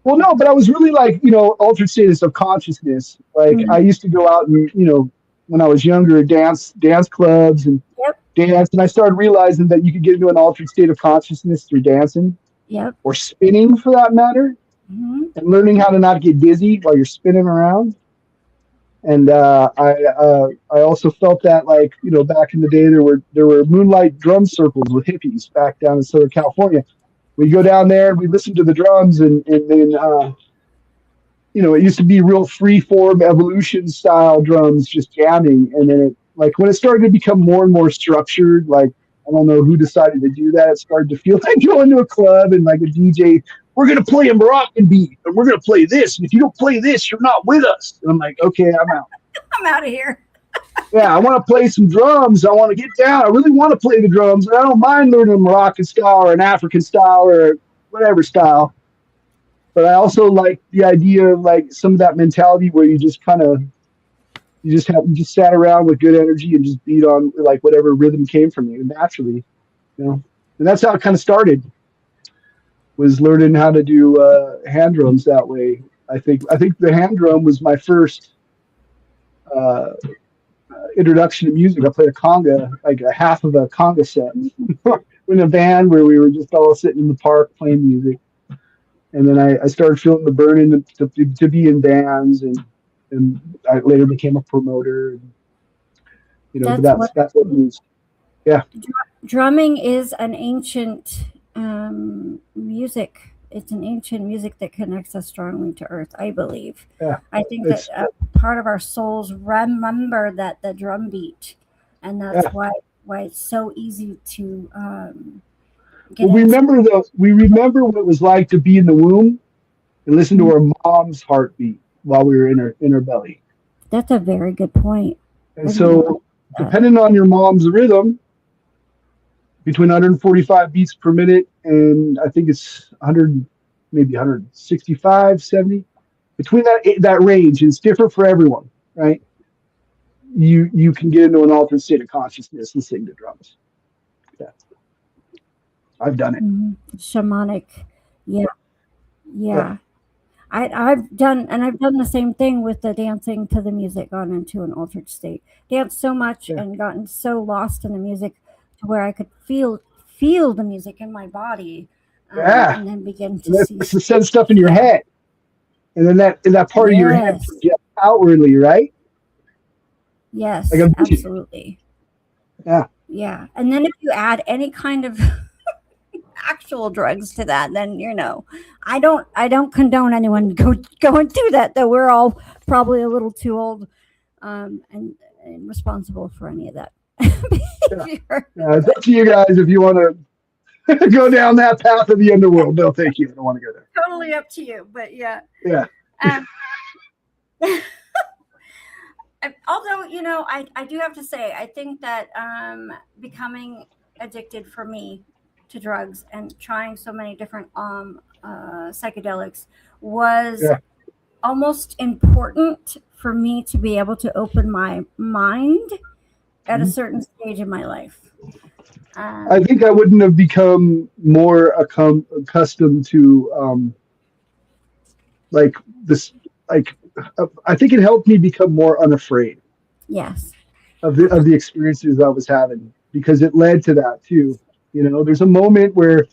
Well, no, but I was really like, altered status of consciousness. Like I Mhm. used to go out and, when I was younger, dance clubs and Yep. dance. And I started realizing that you could get into an altered state of consciousness through dancing Yep. or spinning for that matter, Hmm. and learning how to not get dizzy while you're spinning around. And I also felt that, like, back in the day, there were moonlight drum circles with hippies back down in Southern California. We go down there and we listen to the drums, and then it used to be real free form evolution style drums just jamming. And then when it started to become more and more structured, like, I don't know who decided to do that. It started to feel like going to a club and like a DJ, we're going to play a Moroccan beat and we're going to play this. And if you don't play this, you're not with us. And I'm like, okay, I'm out. I'm out of here. Yeah, I want to play some drums. I want to get down. I really want to play the drums. And I don't mind learning a Moroccan style or an African style or whatever style. But I also like the idea of like some of that mentality where you just sat around with good energy and just beat on like whatever rhythm came from you naturally, And that's how it kind of started, was learning how to do hand drums that way. I think the hand drum was my first uh, introduction to music. I played a conga, like a half of a conga set in a band where we were just all sitting in the park playing music. And then I started feeling the burning to be in bands, and I later became a promoter. And, but That's what that's what it was. Yeah, drumming is an ancient music. It's an ancient music that connects us strongly to earth, I believe. yeah. I think that It's part of our souls remember that the drum beat, and that's yeah. why it's so easy to get Well, into. we remember what it was like to be in the womb and listen to our mom's heartbeat while we were in her belly. That's a very good point. And I didn't know so, that. depending on your mom's rhythm, between 145 beats per minute and I think it's 100, maybe 165, 70, between that range, and it's different for everyone, right? You can get into an altered state of consciousness and sing the drums. Yeah, I've done it. Shamanic. Yeah, Yeah, yeah. I've done the same thing with the dancing to the music, gone into an altered state. Danced so much yeah, and gotten so lost in the music to where I could feel the music in my body, yeah. and then begin to And see. that's to send stuff in your head, and then that part of your head Yes, projects outwardly, right? Like yes, a vision. absolutely. Yeah, Yeah, and then if you add any kind of actual drugs to that, then I don't condone anyone going through that. Though we're all probably a little too old, and responsible for any of that yeah. behavior. It's up to you guys if you want to go down that path of the underworld. No, thank you. I don't want to go there. Totally up to you, but yeah. Yeah, Um, although I do have to say, I think that becoming addicted for me to drugs and trying so many different psychedelics was yeah. almost important for me to be able to open my mind at a certain stage in my life. I think I wouldn't have become more accustomed to like this. Like, I think it helped me become more unafraid Yes. of the experiences I was having, because it led to that too. There's a moment where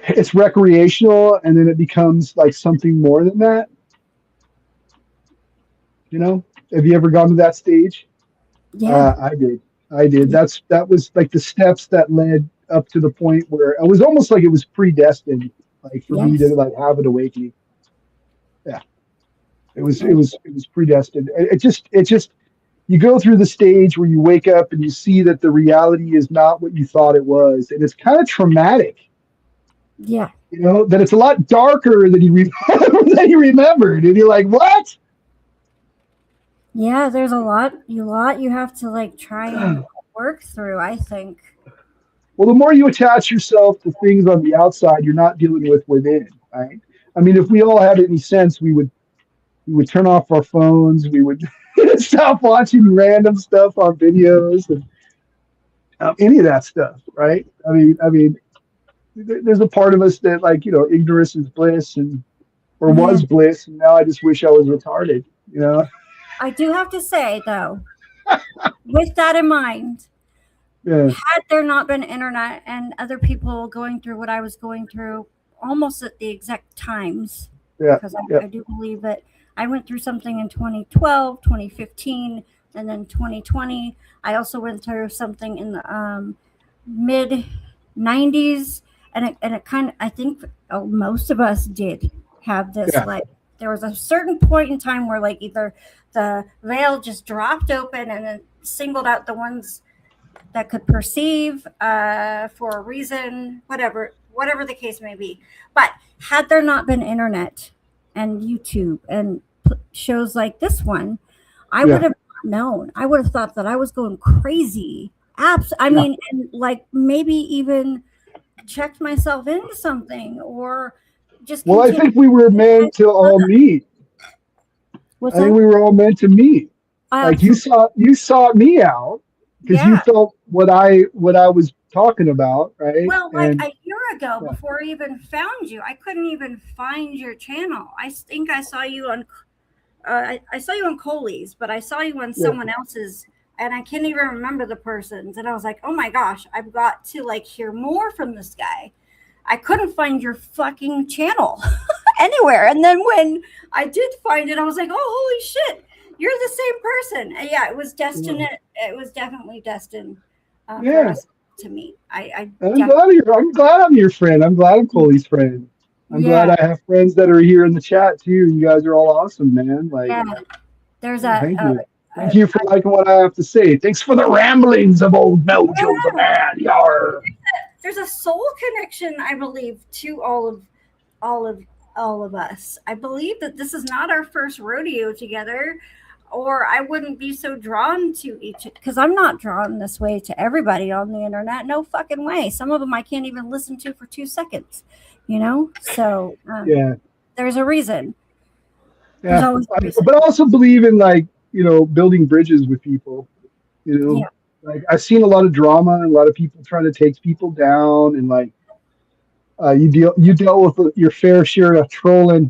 it's recreational, and then it becomes like something more than that. You know, have you ever gone to that stage? Yeah. I did. I did. That was like the steps that led up to the point where it was almost like it was predestined, like for me to Yes. like have an awakening. Yeah, And it was predestined. It just you go through the stage where you wake up and you see that the reality is not what you thought it was, and it's kind of traumatic. yeah. You know that it's a lot darker than than you remembered, and you're like, what? Yeah, there's a lot you have to like try and work through, I think. Well, the more you attach yourself to things on the outside, you're not dealing with within, right? I mean, if we all had any sense, we would turn off our phones. We would stop watching random stuff on videos and any of that stuff, right? There's a part of us that, like, ignorance is bliss, and or Yeah. was bliss, and now I just wish I was retarded. You know? I do have to say though, with that in mind, Yeah, had there not been internet and other people going through what I was going through almost at the exact times, yeah, because yeah, I do believe that I went through something in 2012, 2015, and then 2020. I also went through something in the mid 90s, and it kind of, I think most of us did have this, yeah. like, there was a certain point in time where like either the veil just dropped open and then singled out the ones that could perceive for a reason, whatever the case may be. But had there not been internet and YouTube and shows like this one, I would Yeah. have known. I would have thought that I was going crazy. I Yeah. mean, and like maybe even checked myself into something or just Well, I continue. think we were meant to all meet. What's I think that? we were all meant to meet. I Like absolutely, you sought me out because you yeah. felt what I was talking about, right? Well, like And a year ago, yeah, before I even found you, I couldn't even find your channel. I think I saw you on, I saw you on Coley's, but I saw you on yeah, someone else's, and I can't even remember the person's. And I was like, oh my gosh, I've got to like hear more from this guy. I couldn't find your fucking channel anywhere. And then when I did find it, I was like, oh, holy shit, you're the same person. And yeah, it was destined. yeah. It was definitely destined for Yeah. us to meet. I I'm glad I'm your friend. I'm glad I'm Coley's friend. I'm glad yeah, I have friends that are here in the chat too. You guys are all awesome, man. Like, yeah. There's thank you. Thank a you for liking what I have to say. Thanks for the ramblings of old Mojo the yeah, Mad. Yar. there's a soul connection, I believe, to all of all of us. I believe that this is not our first rodeo together, or I wouldn't be so drawn to each, because I'm not drawn this way to everybody on the internet. No fucking way. Some of them I can't even listen to for 2 seconds, you know? So Yeah. there's a reason. There's Yeah. always a reason. But I also believe in, like, building bridges with people, you know. Yeah. Like, I've seen a lot of drama and a lot of people trying to take people down, and like you dealt with your fair share of trolling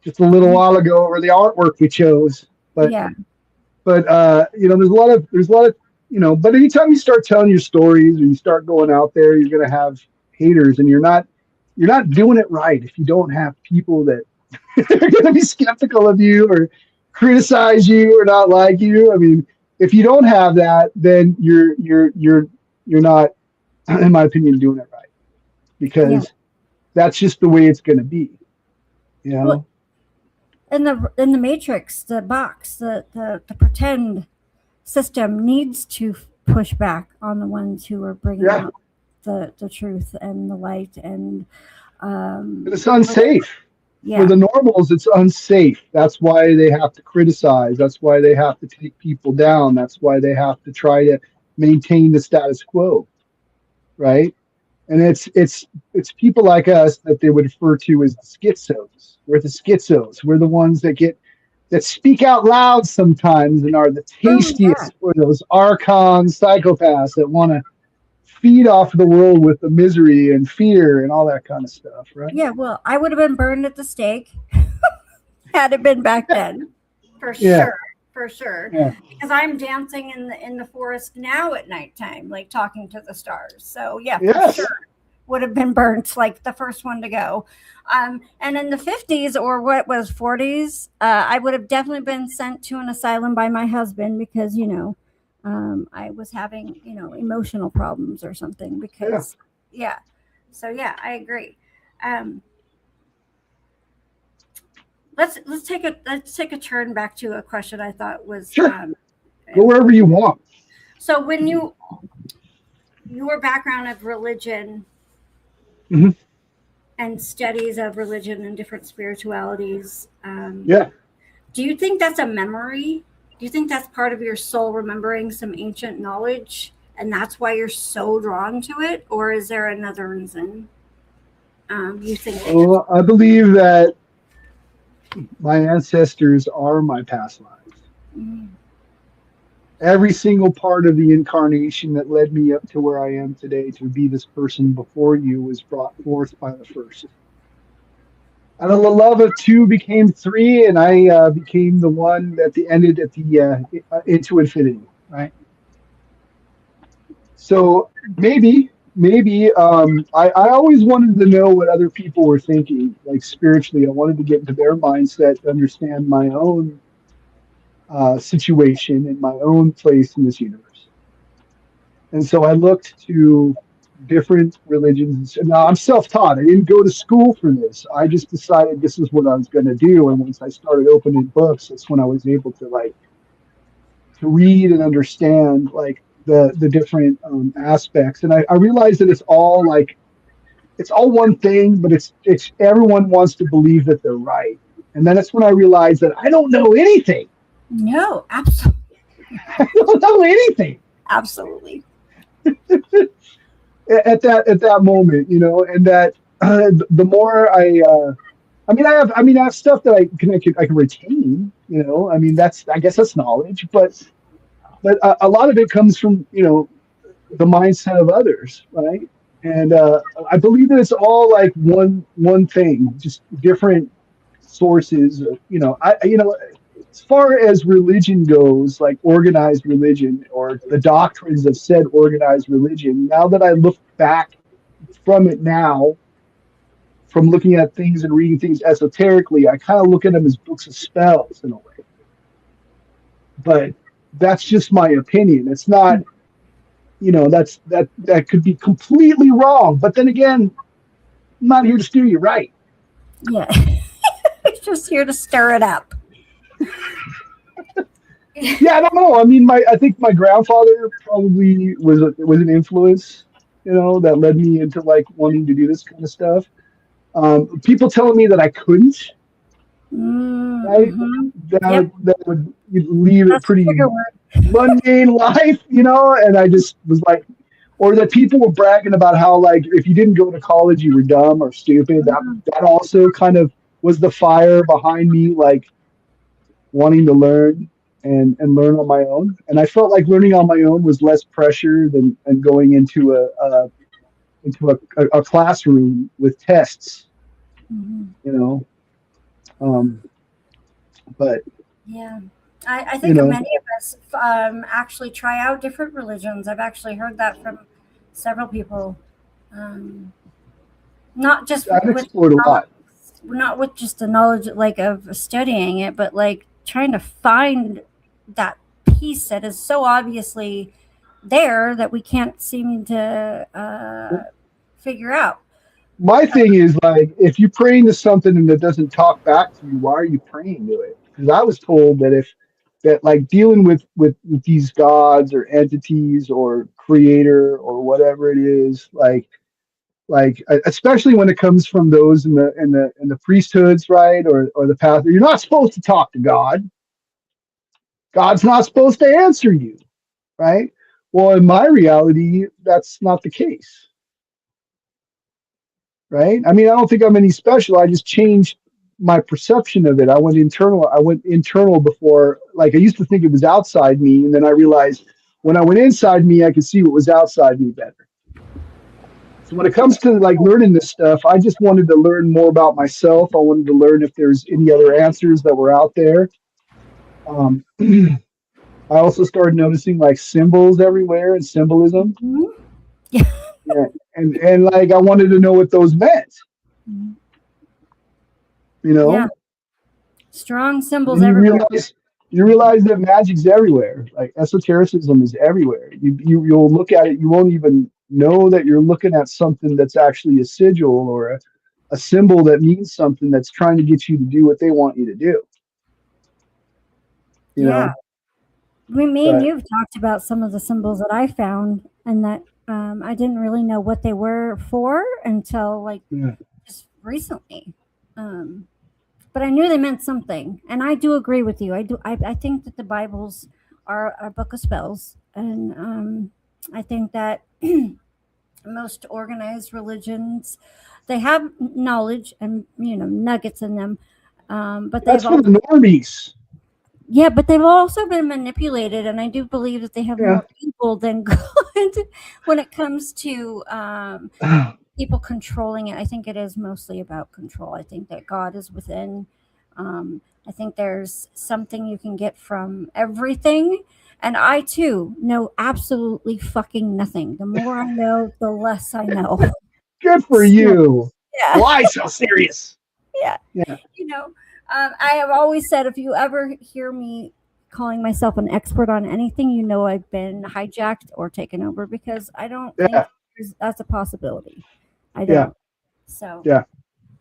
just a little while ago over the artwork we chose. But Yeah. there's a lot of but anytime you start telling your stories or you start going out there, you're gonna have haters, and you're not doing it right if you don't have people that are gonna be skeptical of you or criticize you or not like you. I mean, if you don't have that, then you're not, in my opinion, doing it right, Yeah. because that's just the way it's gonna be, you know. Well, in the matrix, the box, the pretend system needs to push back on the ones who are bringing Yeah. out the truth and the light and And it's unsafe. yeah, For the normals, it's unsafe. That's why they have to criticize. That's why they have to take people down. That's why they have to try to maintain the status quo, right? And it's people like us that they would refer to as the schizos. We're the schizos. We're the ones that speak out loud sometimes and are the oh yeah, tastiest for those archon psychopaths that want to feed off the world with the misery and fear and all that kind of stuff, right? yeah. Well, I would have been burned at the stake had it been back then, for Yeah. sure, for sure. Yeah. Because I'm dancing in the forest now at nighttime, like talking to the stars. So yeah, for Yes. sure, would have been burnt, like the first one to go. And in the 50s, or what was 40s, I would have definitely been sent to an asylum by my husband because, I was having, emotional problems or something because, yeah. So, yeah, I agree. Um, let's take a turn back to a question I thought was Sure. Go wherever you want. so when your background of religion Mhm. and studies of religion and different spiritualities, Yeah. do you think that's a memory? Do you think that's part of your soul remembering some ancient knowledge and that's why you're so drawn to it? Or is there another reason you think that you're. I believe that my ancestors are my past lives. Mm, Every single part of the incarnation that led me up to where I am today to be this person before you was brought forth by the first. And the love of two became three, and I became the one that ended at the into infinity, right? So maybe I always wanted to know what other people were thinking, like spiritually. I wanted to get into their mindset to understand my own situation and my own place in this universe. And so I looked to different religions. Now I'm self-taught. I didn't go to school for this. I just decided this is what I was going to do. And once I started opening books, that's when I was able to to read and understand like the different aspects. And I realized that it's all one thing, but it's everyone wants to believe that they're right. And then it's when I realized that I don't know anything. no, absolutely. I don't know anything. Absolutely. At that moment, and that the more I have stuff that I can retain, I guess that's knowledge, but a lot of it comes from the mindset of others, right? And I believe that it's all like one thing, just different sources. As far as religion goes, like organized religion or the doctrines of said organized religion, now that I look back from it now, from looking at things and reading things esoterically, I kind of look at them as books of spells in a way. But that's just my opinion. It's not, that could be completely wrong. But then again, I'm not here to steer you right. Yeah. It's just here to stir it up. Yeah, I don't know. I think my grandfather probably was an influence, that led me into like wanting to do this kind of stuff. People telling me that I couldn't, right? Mm-hmm. Yep. That would leave a That's a pretty trigger word. mundane life, and I just was like, or that people were bragging about how like if you didn't go to college you were dumb or stupid. That also kind of was the fire behind me, like wanting to learn and learn on my own. And I felt like learning on my own was less pressure than going into a classroom with tests, Mm-hmm. you know. But Yeah. I you think know, many of us actually try out different religions. I've actually heard that from several people. Um, not just I've with explored a lot. not with just the knowledge like of studying it, but like trying to find that piece that is so obviously there that we can't seem to figure out. My thing is like if you're praying to something and it doesn't talk back to you, why are you praying to it? Because I was told that if that like dealing with these gods or entities or creator or whatever it is, especially when it comes from those in the priesthoods, right, or the path, you're not supposed to talk to God. God's not supposed to answer you, right? Well, in my reality, that's not the case, right? I mean, I don't think I'm any special. I just changed my perception of it. I went internal. I went internal before. Like I used to think it was outside me, and then I realized when I went inside me, I could see what was outside me better. So when it comes to like learning this stuff, I just wanted to learn more about myself. I wanted to learn if there's any other answers that were out there. I also started noticing like symbols everywhere and symbolism. Mhm. Yeah. Yeah. and like I wanted to know what those meant. Mhm. You know, Yeah. Strong symbols and everywhere. you realize that magic's everywhere. Like esotericism is everywhere. You'll look at it, you won't even know that you're looking at something that's actually a sigil or a symbol that means something that's trying to get you to do what they want you to do. You Yeah. know, Me and but you've talked about some of the symbols that I found, and that I didn't really know what they were for until like yeah, just recently. Um, but I knew they meant something, and I do agree with you. I do. I think that the Bibles are a book of spells, and I think that most organized religions they have knowledge and nuggets in them, but that's they've for also the normies. yeah, but they've also been manipulated, and I do believe that they have Yeah. more evil than good when it comes to people controlling it. I think it is mostly about control. I think that God is within. I think there's something you can get from everything. And I too know absolutely fucking nothing. The more I know, the less I know. Good for So, you. yeah, Why so serious? yeah. Yeah. You know, I have always said if you ever hear me calling myself an expert on anything, I've been hijacked or taken over because I don't think Yeah. that's a possibility. I Yeah. don't. So, Yeah.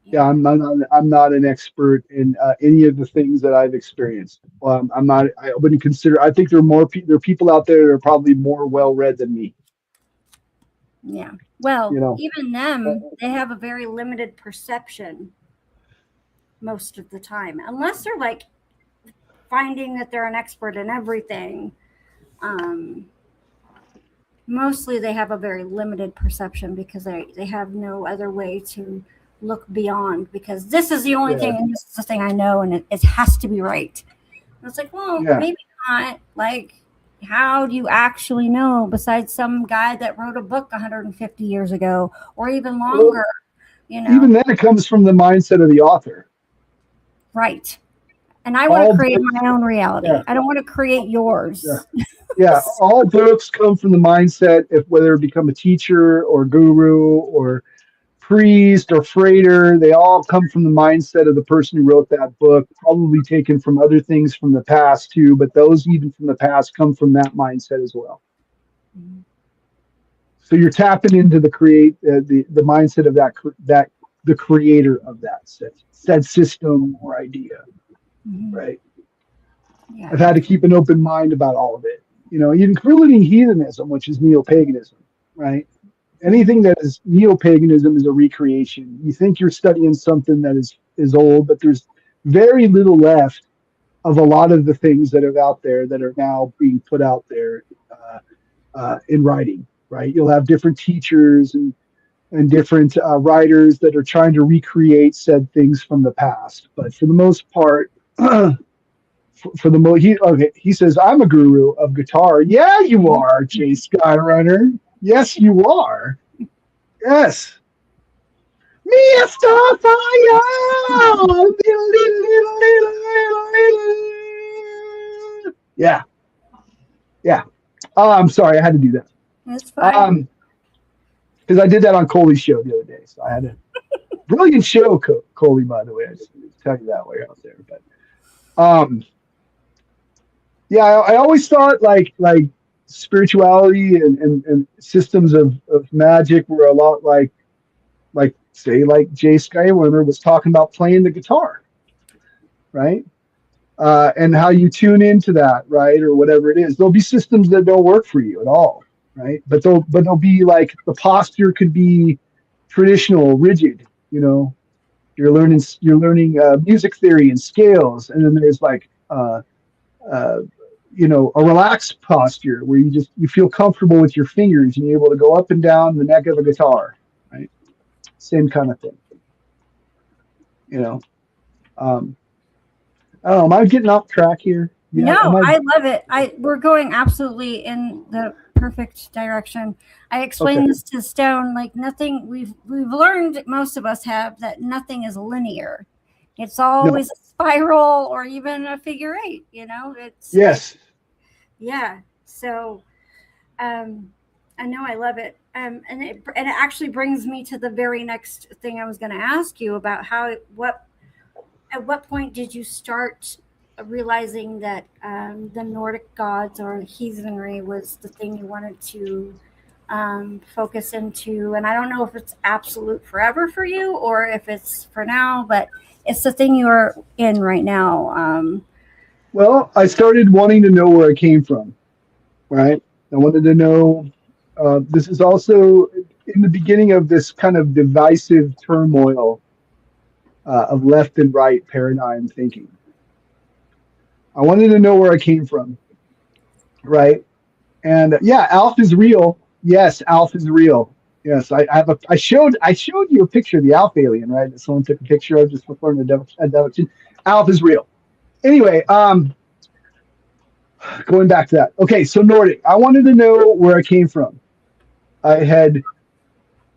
Yeah, yeah. I'm not an expert in any of the things that I've experienced. I'm not. I wouldn't consider. I think there are there are people out there that are probably more well read than me. Yeah. Well, You know. even them, they have a very limited perception most of the time, unless they're like finding that they're an expert in everything. Um, Mostly they have a very limited perception because they have no other way to look beyond because this is the only Yeah. thing and this is the thing I know and it has to be right. And it's like, well, Yeah. maybe not. Like, how do you actually know besides some guy that wrote a book 150 years ago or even Well, longer, even then, it comes from the mindset of the author. Right. And I want to All create books. my own reality. Yeah. I don't want to create Yeah. yours. Yeah. All books come from the mindset if whether it become a teacher or guru or priest or freighter, they all come from the mindset of the person who wrote that book, probably taken from other things from the past too, but those even from the past come from that mindset as well. So you're tapping into the mindset of that the creator of that said system or idea, Mhm. right? Yeah. I've had to keep an open mind about all of it, including heathenism, which is neo-paganism, right? Anything that is neo-paganism is a recreation. You think you're studying something that is old, but there's very little left of a lot of the things that are out there that are now being put out there in writing. Right? You'll have different teachers and different writers that are trying to recreate said things from the past, but for the most part. He says I'm a guru of guitar. Yeah, you are, Jay Skyrunner. Yes, you are. Yes. Mia Starfire! Yeah, yeah. Oh, I'm sorry, I had to do that. That's fine. Because I did that on Coley's show the other day, so I had to. Brilliant show, Coley, by the way. I just tell you that while you're out there. But yeah, I always thought like spirituality and systems of magic were a lot like say like Jay Skywinner was talking about playing the guitar, right? And how you tune into that, right, or whatever it is. There'll be systems that don't work for you at all, right? But they'll be like the posture could be traditional, rigid. You're learning music theory and scales, and then there's like uh, a relaxed posture where you feel comfortable with your fingers and you're able to go up and down the neck of a guitar, right? Same kind of thing, you know. Um, I don't know. Am I getting off track here? Yeah. No, Am I? I love it. We're going absolutely in the perfect direction. I Okay. explained this to Stone like nothing we've learned most of us have that nothing is linear. It's No. always a spiral or even a figure eight, it's Yes. yeah. So I know I love it. and it actually brings me to the very next thing I was going to ask you about at what point did you start realizing that the Nordic gods or heathenry was the thing you wanted to focus into? And I don't know if it's absolute forever for you or if it's for now, but it's the thing you're in right now. Well, I started wanting to know where I came from, right? I wanted to know. This is also in the beginning of this kind of divisive turmoil of left and right paradigm thinking. I wanted to know where I came from, right? And yeah, Alf is real. Yes, Alf is real. Yes, I have a. I showed you a picture of the Alf alien, right? That someone took a picture of just before the abduction. Alf is real. Anyway, going back to that. Okay, so Nordic. I wanted to know where I came from. I had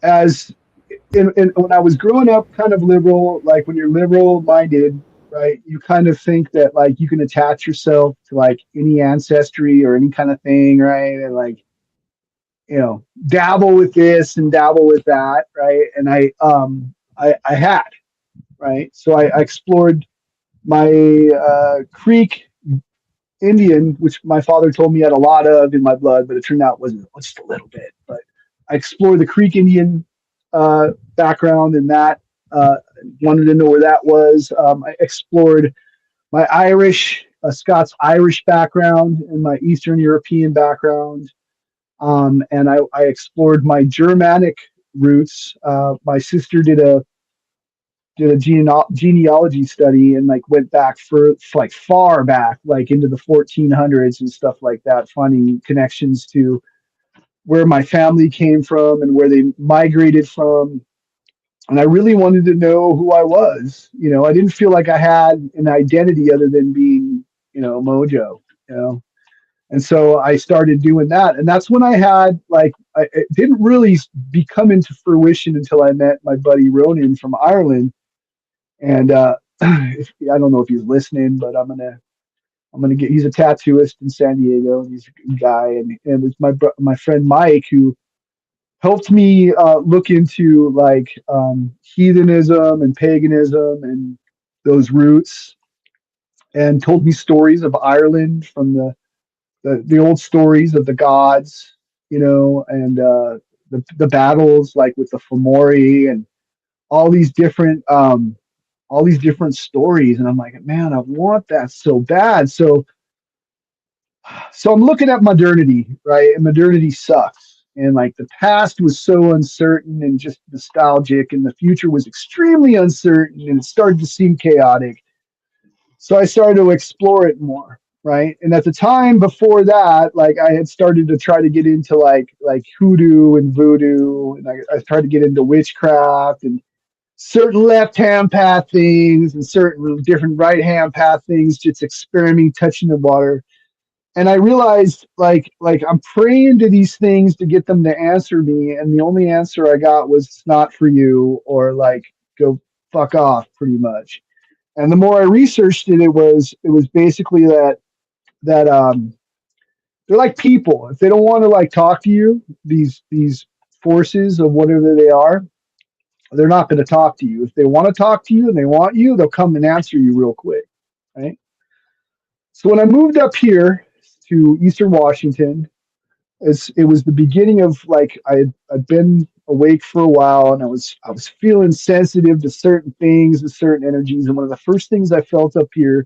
as when I was growing up, kind of liberal. Like when you're liberal minded, right? You kind of think that like you can attach yourself to like any ancestry or any kind of thing, right? And like dabble with this and dabble with that, right? And I had, right? So I explored my Creek Indian, which my father told me had a lot of in my blood, but it turned out it wasn't just a little bit. But I explored the Creek Indian background and that wanted to know where that was. I explored my Irish, Scots Irish background and my Eastern European background. And I explored my Germanic roots. My sister did a genealogy study and like went back for like far back, like into the 1400s and stuff like that, finding connections to where my family came from and where they migrated from. And I really wanted to know who I was. I didn't feel like I had an identity other than being, Mojo. You know, and so I started doing that. And that's when I had like, it didn't really become into fruition until I met my buddy Ronan from Ireland. And I don't know if he's listening, but I'm gonna get. He's a tattooist in San Diego, and he's a good guy. And it's my friend Mike who helped me look into like heathenism and paganism and those roots, and told me stories of Ireland from the old stories of the gods, and the battles like with the Fomori and all these different stories. And I'm like, man, I want that so bad. So I'm looking at modernity, right? And modernity sucks. And like the past was so uncertain and just nostalgic, and the future was extremely uncertain, and it started to seem chaotic. So I started to explore it more, right? And at the time before that, like I had started to try to get into like hoodoo and voodoo, and I tried to get into witchcraft and certain left hand path things and certain different right hand path things, just experimenting, touching the water. And I realized like I'm praying to these things to get them to answer me, and the only answer I got was it's not for you, or like go fuck off, pretty much. And the more I researched it, it was basically that they're like people. If they don't want to like talk to you, these forces of whatever they are, they're not going to talk to you. If they want to talk to you and they want you, they'll come and answer you real quick, right? So when I moved up here to Eastern Washington, it was the beginning of like I'd been awake for a while, and I was feeling sensitive to certain things and certain energies. And one of the first things I felt up here,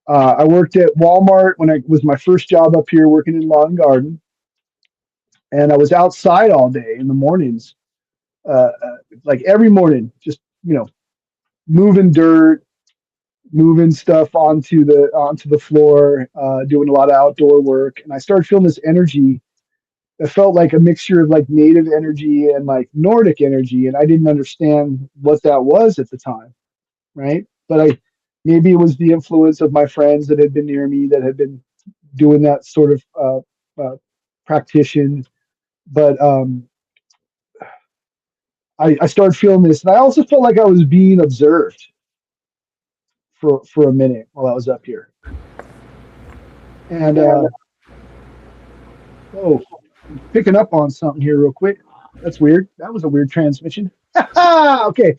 I worked at Walmart when I was my first job up here working in lawn and garden, and I was outside all day in the mornings, like every morning, just moving dirt, moving stuff onto the floor, doing a lot of outdoor work. And I started feeling this energy that felt like a mixture of like native energy and like Nordic energy, and I didn't understand what that was at the time, right? But maybe it was the influence of my friends that had been near me that had been doing that sort of practitioner. But I started feeling this, and I also felt like I was being observed for a minute while I was up here. And oh, picking up on something here real quick. That's weird. That was a weird transmission. Okay.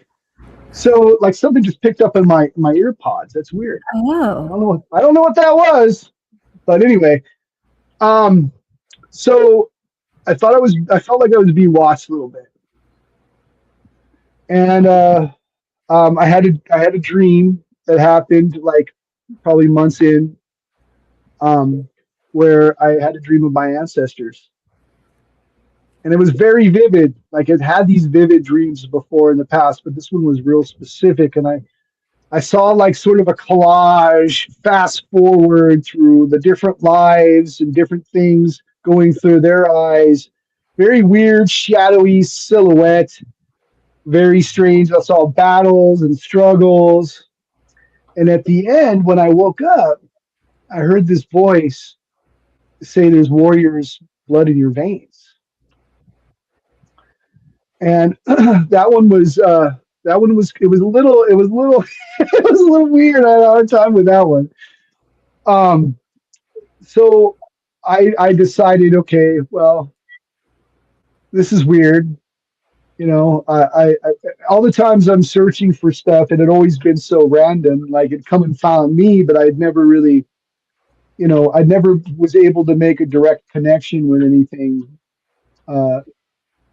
So like something just picked up in my ear pods. That's weird. I Oh, don't know. I don't know what that was. But anyway, um, so I felt like I was being watched a little bit, and I had a dream that happened like probably months in, um, where I had a dream of my ancestors, and it was very vivid. Like I'd had these vivid dreams before in the past, but this one was real specific, and I saw like sort of a collage, fast forward through the different lives and different things going through their eyes. Very weird, shadowy silhouette. Very strange. I saw battles and struggles. And at the end, when I woke up, I heard this voice say, "There's warriors' blood in your veins." And that one was it was a little it was a little weird. I had a hard time with that one. Um, so I decided, okay, well, this is weird. You know, all the times I'm searching for stuff, it had always been so random. Like it come and found me, but I'd never really, I never was able to make a direct connection with anything uh,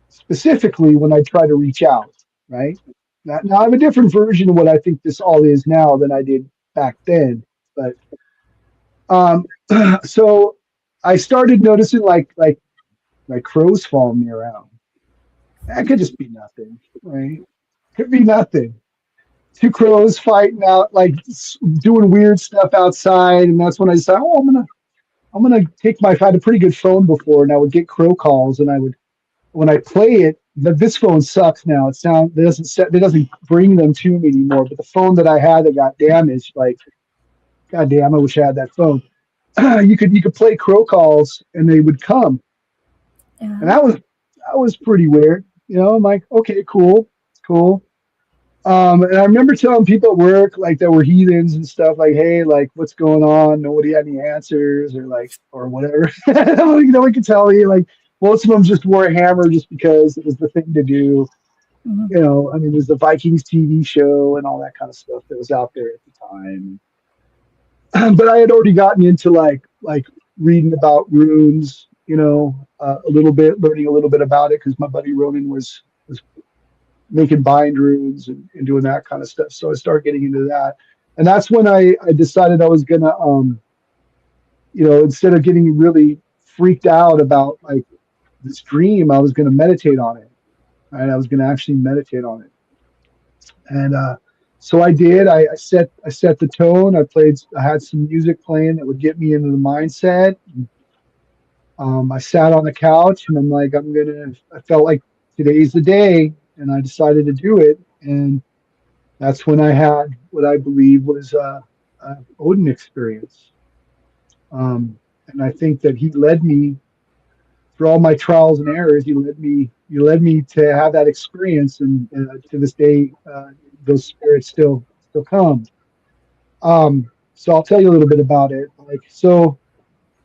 specifically when I try to reach out. Right now, I'm a different version of what I think this all is now than I did back then. But um, so I started noticing like crows following me around. That could just be nothing, right? Could be nothing. Two crows fighting out, like doing weird stuff outside, and that's when I decided, oh, I'm gonna take my. I had a pretty good phone before, and I would get crow calls, and I would when I play it. This phone sucks now. It doesn't bring them to me anymore. But the phone that I had that got damaged, like, god damn, I wish I had that phone. You could play crow calls, and they would come, and yeah. that was pretty weird. I'm like, okay, cool, cool. And I remember telling people at work, like that were heathens and stuff, like, hey, like, what's going on? Nobody had any answers, or whatever. No one could tell me. Like, most of them just wore a hammer just because it was the thing to do. Mhm. I mean, there's the Vikings TV show and all that kind of stuff that was out there at the time. But I had already gotten into like reading about runes, a little bit, learning a little bit about it because my buddy Ronan was making bind runes and doing that kind of stuff. So I started getting into that. And that's when I decided I was gonna instead of getting really freaked out about like this dream, I was gonna meditate on it. Right. I was gonna actually meditate on it. And so I did. I set the tone. I had some music playing that would get me into the mindset. I sat on the couch and I'm like, I felt like today's the day, and I decided to do it. And that's when I had what I believe was a Odin experience. And I think that he led me through all my trials and errors. He led me to have that experience, and to this day, those spirits still come. So I'll tell you a little bit about it. Like so,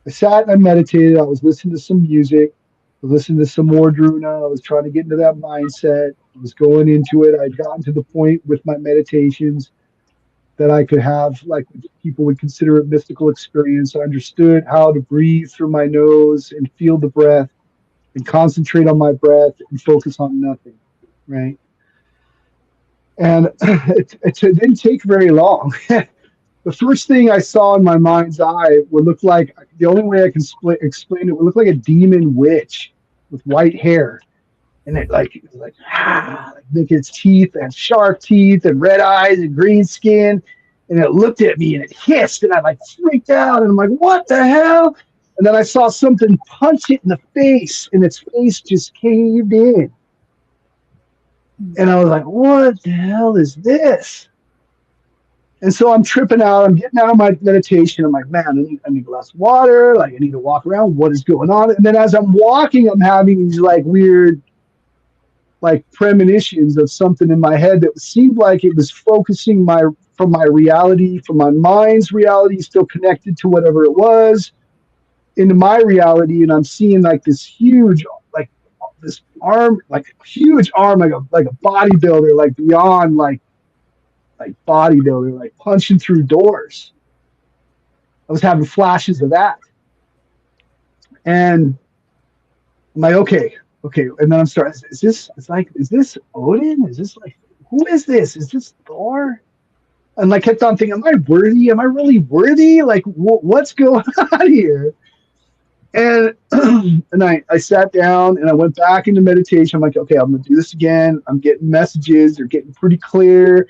I sat and I meditated. I was listening to some music. I was listening to some more Druna. I was trying to get into that mindset. I was going into it. I'd gotten to the point with my meditations that I could have, like people would consider a mystical experience. I understood how to breathe through my nose and feel the breath and concentrate on my breath and focus on nothing. Right. And it didn't take very long. The first thing I saw in my mind's eye would look like the only way I can explain it would look like a demon witch with white hair, and it was like making its teeth and sharp teeth and red eyes and green skin, and it looked at me and it hissed, and I like freaked out, and I'm like, what the hell? And then I saw something punch it in the face, and its face just caved in, and I was like, what the hell is this? And so I'm tripping out. I'm getting out of my meditation. I'm like, man, I need a glass of water. Like, I need to walk around. What is going on? And then as I'm walking, I'm having these like weird, like premonitions of something in my head that seemed like it was focusing from my reality, from my mind's reality, still connected to whatever it was. into my reality, and I'm seeing like this huge, like this arm, like huge arm, like a bodybuilder, like beyond like bodybuilder, like punching through doors. I was having flashes of that, and I'm like, okay, and then I'm starting. Is this? It's like, is this Odin? Is this like, who is this? Is this Thor? And I kept on thinking, am I worthy? Am I really worthy? Like, what's going on here? And and I sat down and I went back into meditation. I'm like, okay, I'm gonna do this again. I'm getting messages. They're getting pretty clear.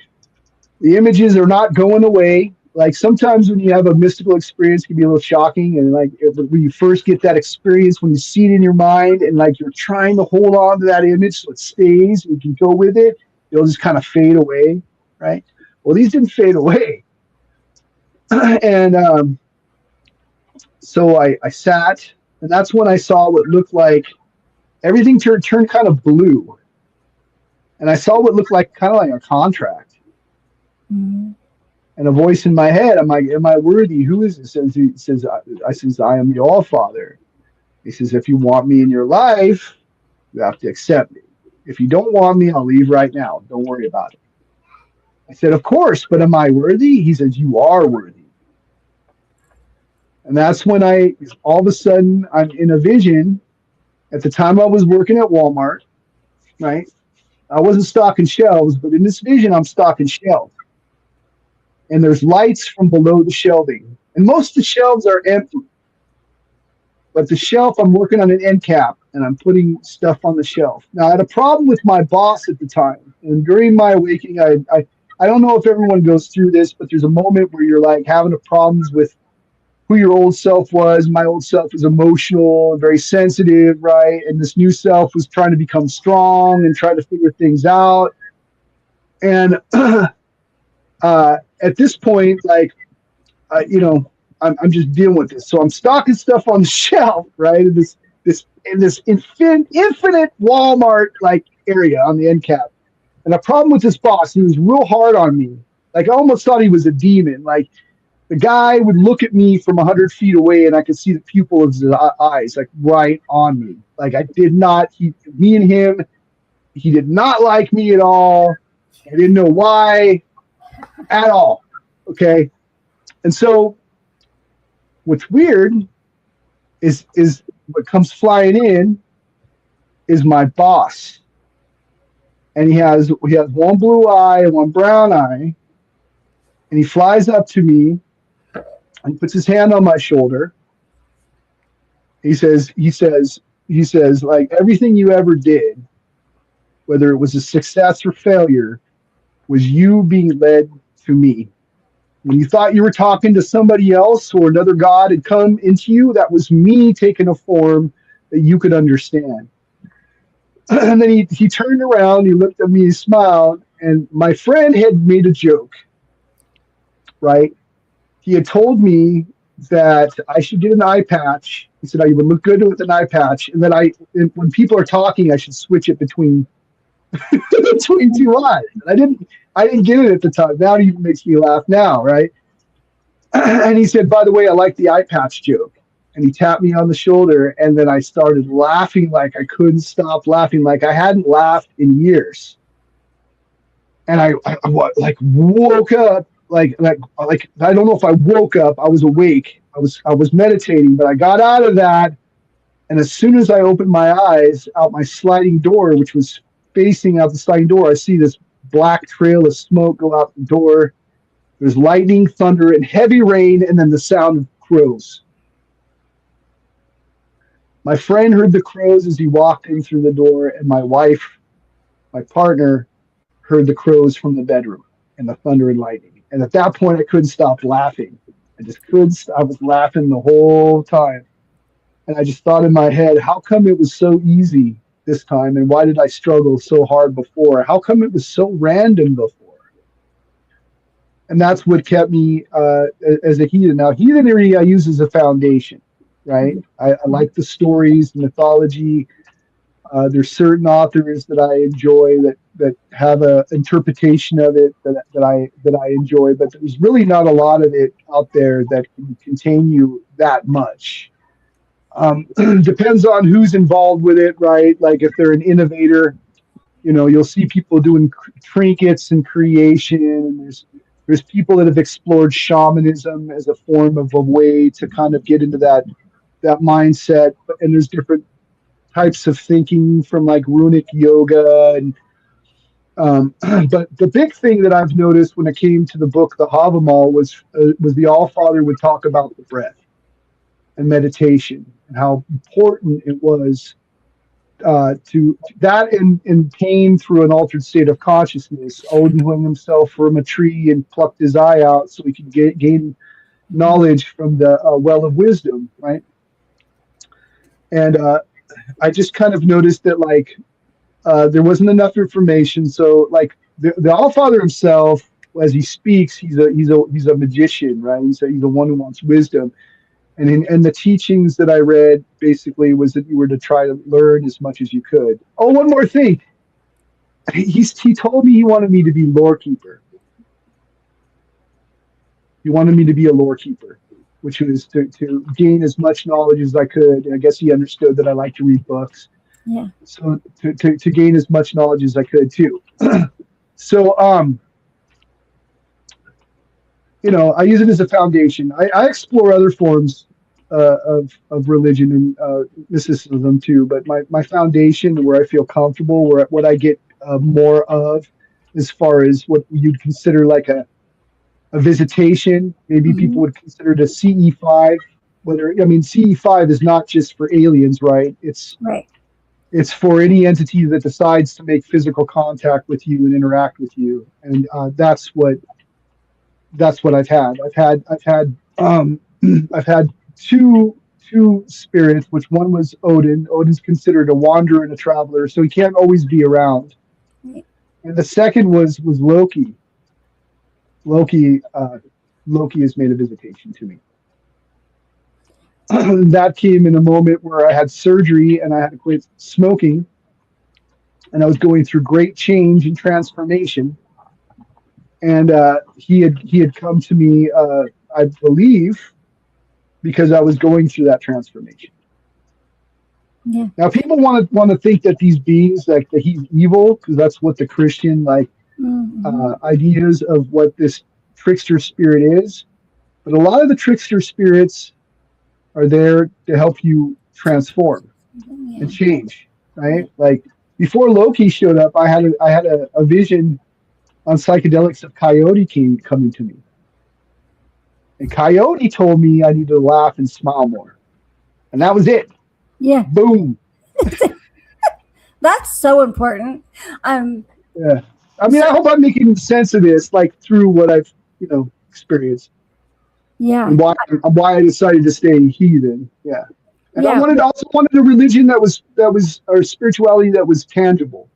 The images are not going away. Like sometimes when you have a mystical experience, it can be a little shocking. And like when you first get that experience, when you see it in your mind and like you're trying to hold on to that image so it stays, you can go with it, it'll just kind of fade away, right? Well, these didn't fade away. And so I sat, and that's when I saw what looked like everything turned kind of blue. And I saw what looked like kind of like a contract. Mm-hmm. And a voice in my head, I'm like, am I worthy? Who is this? I says, I am the All-Father. He says, if you want me in your life, you have to accept me. If you don't want me, I'll leave right now. Don't worry about it. I said, of course, but am I worthy? He says, you are worthy. And that's when all of a sudden, I'm in a vision. At the time I was working at Walmart, right? I wasn't stocking shelves, but in this vision, I'm stocking shelves. And there's lights from below the shelving. And most of the shelves are empty. But the shelf, I'm working on an end cap, and I'm putting stuff on the shelf. Now, I had a problem with my boss at the time. And during my awakening, I don't know if everyone goes through this, but there's a moment where you're like having problems with who your old self was. My old self was emotional, very sensitive, right? And this new self was trying to become strong and try to figure things out. And at this point, like, I'm just dealing with this. So I'm stocking stuff on the shelf, right? In this infinite Walmart like area on the end cap. And the problem with this boss, he was real hard on me. Like I almost thought he was a demon. Like the guy would look at me from 100 feet away, and I could see the pupil of his eyes, like right on me. Like I did not. Me and him, he did not like me at all. I didn't know why at all. Okay, and so what's weird is what comes flying in is my boss. And he has one blue eye and one brown eye. And he flies up to me and puts his hand on my shoulder. He says, like everything you ever did, whether it was a success or failure, was you being led to me. When you thought you were talking to somebody else or another God had come into you, that was me taking a form that you could understand. And then he turned around, he looked at me, he smiled, and my friend had made a joke, right? He had told me that I should get an eye patch. He said I would look good with an eye patch, and that when people are talking, I should switch it between between two eyes. And I didn't get it at the time. Now it even makes me laugh now, right? And he said, by the way, I like the eye patch joke. And he tapped me on the shoulder, and then I started laughing like I couldn't stop laughing, like I hadn't laughed in years. And I like woke up, like I don't know if I woke up. I was awake. I was meditating, but I got out of that, and as soon as I opened my eyes out my sliding door, which was facing out the sliding door, I see this black trail of smoke go out the door. There's lightning, thunder, and heavy rain, and then the sound of crows. My friend heard the crows as he walked in through the door, and my wife, my partner, heard the crows from the bedroom and the thunder and lightning. And at that point, I couldn't stop laughing. I just couldn't. I was laughing the whole time. And I just thought in my head, how come it was so easy this time? And why did I struggle so hard before? How come it was so random before? And that's what kept me as a heathen. Now, heathenry I use as a foundation. Right, I like the stories, mythology. There's certain authors that I enjoy that have a interpretation of it that I enjoy, but there's really not a lot of it out there that can contain you that much. Depends on who's involved with it, right? Like if they're an innovator, you'll see people doing trinkets and creation. And there's people that have explored shamanism as a form of a way to kind of get into that mindset. And there's different types of thinking from like runic yoga and but the big thing that I've noticed when it came to the book The Havamal was the All Father would talk about the breath and meditation and how important it was to that in pain through an altered state of consciousness. Odin hung himself from a tree and plucked his eye out so he could gain knowledge from the well of wisdom, right? And I just kind of noticed that like there wasn't enough information. So like the All Father himself, as he speaks, he's a magician, right? He's the one who wants wisdom. And the teachings that I read basically was that you were to try to learn as much as you could. Oh, one more thing. He told me he wanted me to be lore keeper. He wanted me to be a lore keeper, which was to gain as much knowledge as I could. And I guess he understood that I like to read books. Yeah. So to gain as much knowledge as I could too. So I use it as a foundation. I explore other forms of religion and mysticism too, but my foundation, where I feel comfortable, where what I get more of, as far as what you'd consider like a visitation, maybe people would consider it a CE5. CE5 is not just for aliens, right? Right. It's for any entity that decides to make physical contact with you and interact with you, and that's what I've had. I've had two spirits, which one was Odin. Odin's considered a wanderer and a traveler, so he can't always be around. Right. And the second was Loki. Loki has made a visitation to me. That came in a moment where I had surgery and I had to quit smoking, and I was going through great change and transformation. And he had come to me, I believe, because I was going through that transformation. Yeah. Now, people want to think that these beings, like that he's evil, because that's what the Christian ideas of what this trickster spirit is. But a lot of the trickster spirits are there to help you transform and change, right? Like before Loki showed up, I had a vision on psychedelics of Coyote coming to me. And Coyote told me I need to laugh and smile more. And that was it. Yeah. Boom. That's so important. Yeah. I mean, I hope I'm making sense of this, like through what I've, experienced. Yeah. And why I decided to stay heathen. Yeah. And I also wanted a religion that was or spirituality that was tangible.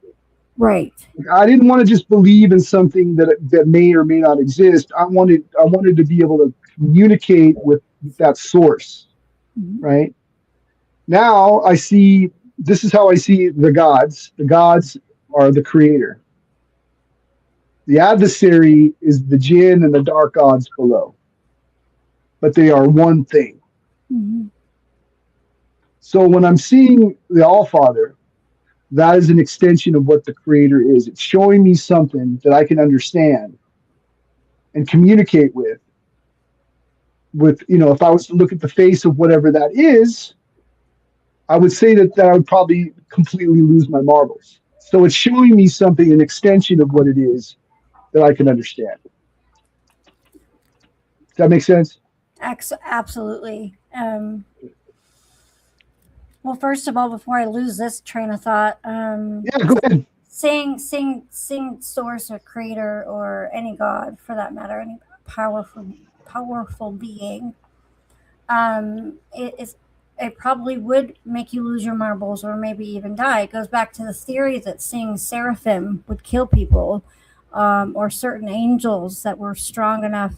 Right. I didn't want to just believe in something that may or may not exist. I wanted to be able to communicate with that source, right? Now this is how I see the gods. The gods are the creator. The adversary is the jinn and the dark gods below. But they are one thing. Mm-hmm. So when I'm seeing the All-Father, that is an extension of what the creator is. It's showing me something that I can understand and communicate with, if I was to look at the face of whatever that is, I would say that I would probably completely lose my marbles. So it's showing me something, an extension of what it is that I can understand. Does that make sense? Absolutely. Well, first of all, before I lose this train of thought, yeah, go ahead. Saying source or creator or any god for that matter, any powerful being, it probably would make you lose your marbles or maybe even die. It goes back to the theory that seeing seraphim would kill people, or certain angels that were strong enough.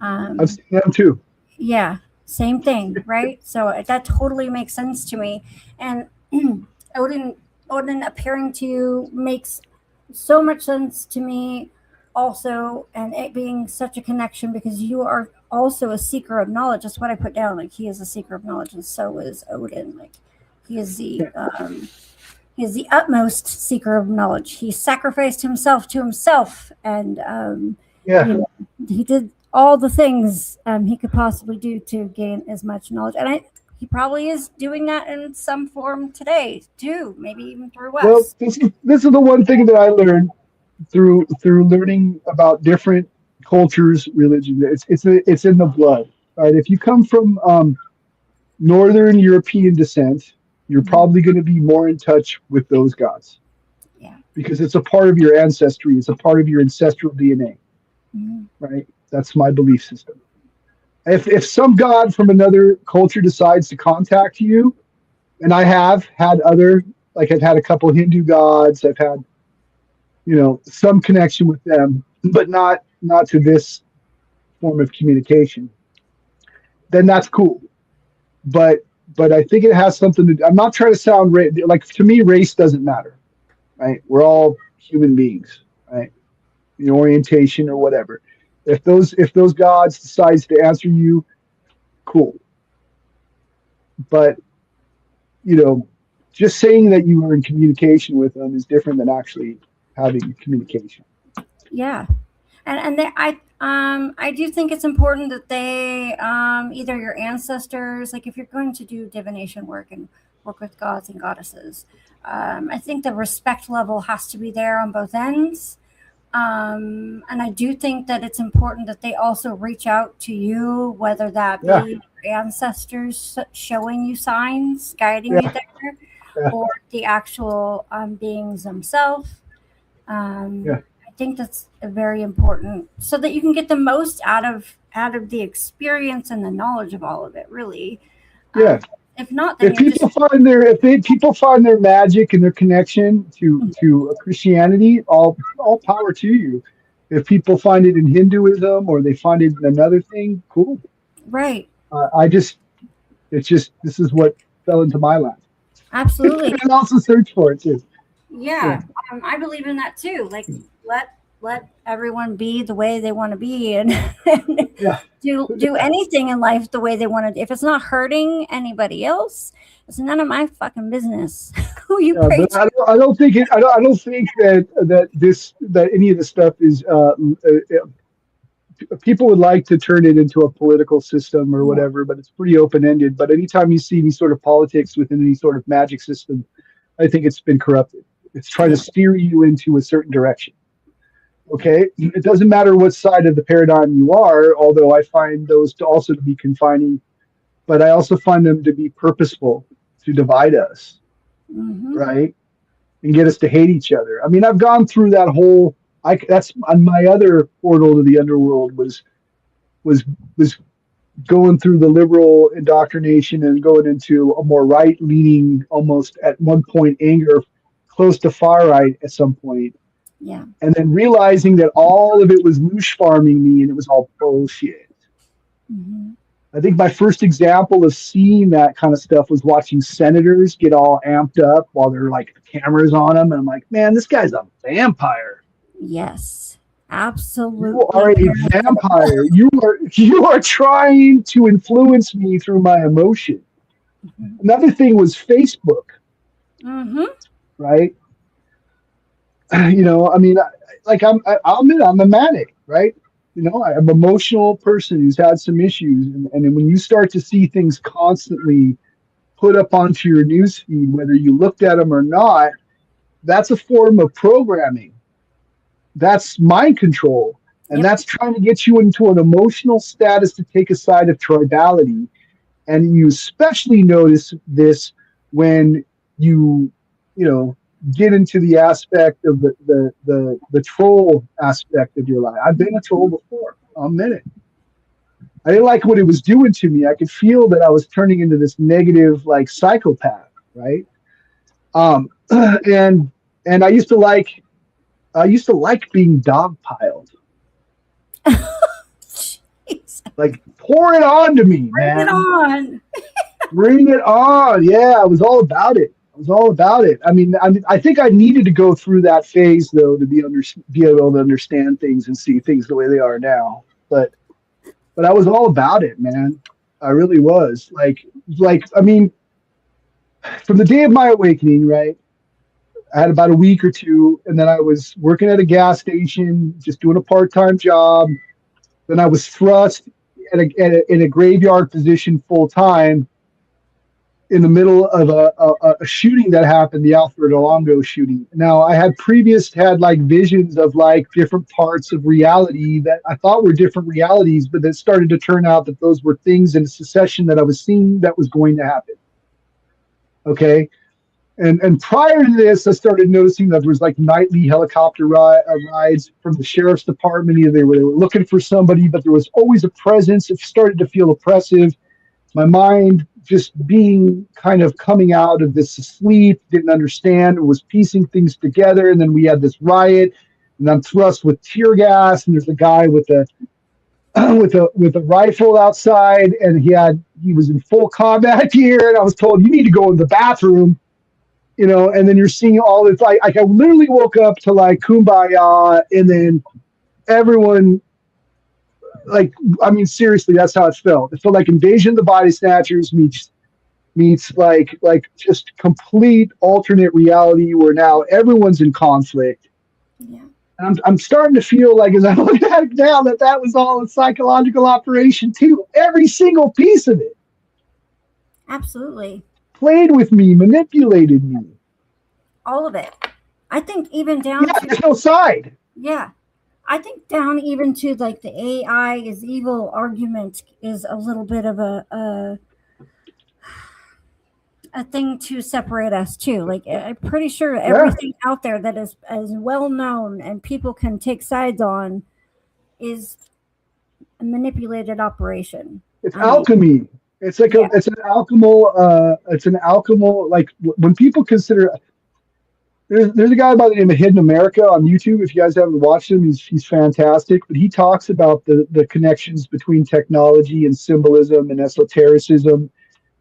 I've seen them too. Yeah, same thing, right? So that totally makes sense to me. And Odin appearing to you makes so much sense to me. also, and it being such a connection because you are also a seeker of knowledge. That's what I put down. Like he is a seeker of knowledge, and so is Odin. Like he is the utmost seeker of knowledge. He sacrificed himself to himself, and Yeah. you know, he did all the things he could possibly do to gain as much knowledge. And he probably is doing that in some form today too, maybe even through Well, us. this is the one thing that I learned through learning about different cultures, religion. It's in the blood, right? If you come from Northern European descent, you're probably going to be more in touch with those gods Yeah. because it's a part of your ancestry. It's a part of your ancestral DNA, Mhm. right? That's my belief system. If some god from another culture decides to contact you, and I have had other, like I've had a couple Hindu gods, I've had some connection with them, but not to this form of communication, then that's cool. But I think it has something to do. I'm not trying to sound like, to me, race doesn't matter, right? We're all human beings, right? The orientation or whatever. If those gods decides to answer you, cool. But you know, just saying that you are in communication with them is different than actually having communication. Yeah, and I do think it's important that they either your ancestors, like if you're going to do divination work and work with gods and goddesses, I think the respect level has to be there on both ends. And I do think that it's important that they also reach out to you, whether that Yeah, be your ancestors showing you signs, guiding you yeah, there, yeah, or the actual beings themselves. yeah, I think that's very important so that you can get the most out of the experience and the knowledge of all of it. Really, yeah. um, if not, then If you're just people find their magic and their connection to Christianity, all power to you. If people find it in Hinduism or they find it in another thing, cool. right. I just it's just this is what fell into my lap, Absolutely. and also search for it too. Yeah, Yeah, I believe in that too. Like let everyone be the way they want to be, and, and yeah. do anything in life the way they want to. If it's not hurting anybody else, it's none of my fucking business who you Yeah, pray but to. I don't think it. I don't think that any of this stuff is. People would like to turn it into a political system or Yeah. whatever, but it's pretty open ended. But anytime you see any sort of politics within any sort of magic system, I think it's been corrupted. It's trying to Yeah. steer you into a certain direction. Okay, it doesn't matter what side of the paradigm you are, although I find those to also to be confining, but I also find them to be purposeful to divide us, Hmm. right? And get us to hate each other. I mean, I've gone through that whole. That's on my other portal to the underworld was was going through the liberal indoctrination and going into a more right leaning, almost at one point anger, close to far right at some point, Yeah. and then realizing that all of it was moosh farming me and it was all bullshit. Hmm. I think my first example of seeing that kind of stuff was watching senators get all amped up while they're like cameras on them, and I'm like, man, this guy's a vampire. Yes. You Absolutely. are a vampire. You are trying to influence me through my emotion. Another thing was Facebook, Mm-hmm. right? I mean, like I'll admit I'm a manic, right? I'm an emotional person who's had some issues, and then when you start to see things constantly put up onto your newsfeed, whether you looked at them or not, that's a form of programming. That's mind control. And Yep. that's trying to get you into an emotional status to take a side of tribality. And you especially notice this when you get into the aspect of the troll aspect of your life. I've been a troll before. I'll admit it. I didn't like what it was doing to me. I could feel that I was turning into this negative, like, psychopath, right? And I used to like being dogpiled. Jeez. Like, pour it on to me, Bring it man. on. Bring it on. Yeah, I was all about it. was all about it. I think I needed to go through that phase though to be able to understand things and see things the way they are now. But I was all about it, man. I really was. From the day of my awakening, right? I had about a week or two, and then I was working at a gas station, just doing a part-time job. Then I was thrust in a graveyard position full time in the middle of a shooting that happened, the Alfred Alongo shooting. Now, I had had like visions of like different parts of reality that I thought were different realities, but that started to turn out that those were things in succession that I was seeing that was going to happen. Okay. And prior to this, I started noticing that there was like nightly helicopter rides from the sheriff's department. Either they were looking for somebody, but there was always a presence. It started to feel oppressive. My mind just being kind of coming out of this sleep, didn't understand, was piecing things together. And then we had this riot, and I'm thrust with tear gas, and there's a guy with a with a rifle outside, and he was in full combat gear, and I was told, you need to go in the bathroom. And then you're seeing all this, like I literally woke up to like Kumbaya, and then everyone, seriously, that's how it felt. It felt like Invasion of the Body Snatchers meets like just complete alternate reality where now everyone's in conflict. Yeah. And I'm starting to feel like, as I look at it now, that was all a psychological operation too. Every single piece of it. Absolutely. Played with me, manipulated me. All of it. I think even down to, there's no side. Yeah. I think down even to like the AI is evil argument is a little bit of a thing to separate us too. Like I'm pretty sure everything out there that is as well known and people can take sides on is a manipulated operation. It's alchemy. It's like it's an alchemical, like when people consider, there's a guy by the name of Hidden America on YouTube. If you guys haven't watched him, he's fantastic, but he talks about the connections between technology and symbolism and esotericism,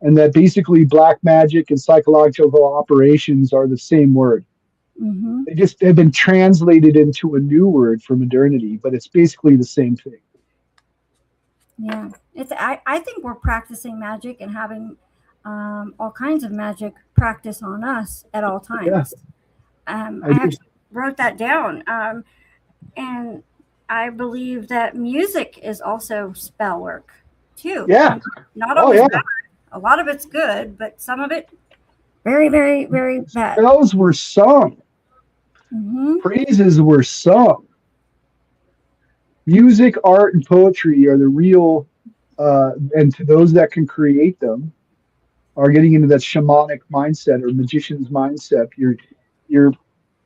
and that basically black magic and psychological operations are the same word. Mm-hmm. They just have been translated into a new word for modernity, but it's basically the same thing. Yeah, I think we're practicing magic and having all kinds of magic practice on us at all times. I actually wrote that down, and I believe that music is also spell work too. Yeah, not always bad. A lot of it's good, but some of it very, very, very bad. Spells were sung. Mm-hmm. Praises were sung. Music, art, and poetry are the real, and to those that can create them, are getting into that shamanic mindset or magician's mindset.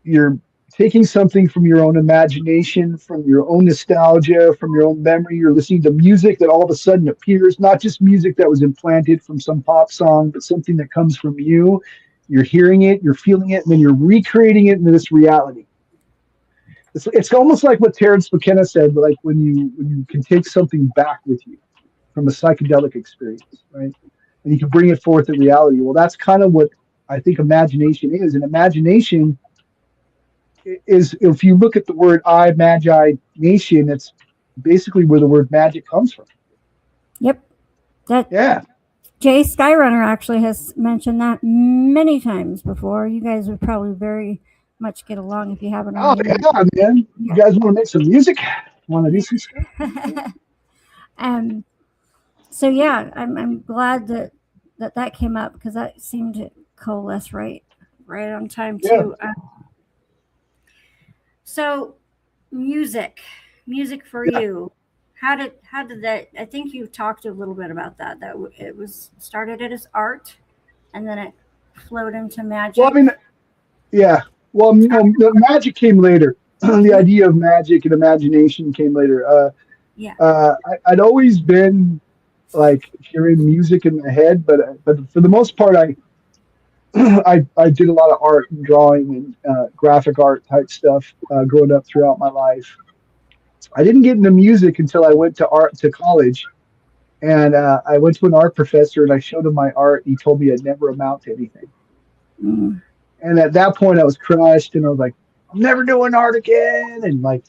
You're taking something from your own imagination, from your own nostalgia, from your own memory. You're listening to music that all of a sudden appears, not just music that was implanted from some pop song, but something that comes from you. You're hearing it, you're feeling it, and then you're recreating it into this reality. It's almost like what Terence McKenna said, like when you can take something back with you from a psychedelic experience, right? And you can bring it forth in reality. Well, that's kind of what I think imagination is. And imagination is, if you look at the word magi nation, it's basically where the word magic comes from. Yep. Jay Skyrunner actually has mentioned that many times before. You guys would probably very much get along if you haven't already. Oh, yeah, man. You guys want to make some music? Want to do some stuff? So yeah, I'm glad that came up because that seemed to coalesce right on time too. Yeah. So music for you. How did that? I think you talked a little bit about that. That it was started as art, and then it flowed into magic. Well, I mean, yeah. Well, the magic came later. The idea of magic and imagination came later. I'd always been like hearing music in my head, but for the most part, I did a lot of art and drawing and graphic art type stuff growing up throughout my life. I didn't get into music until I went to college, and I went to an art professor and I showed him my art. He told me I'd never amount to anything. Mm. And at that point, I was crushed, and I was like, I'm never doing art again. And like,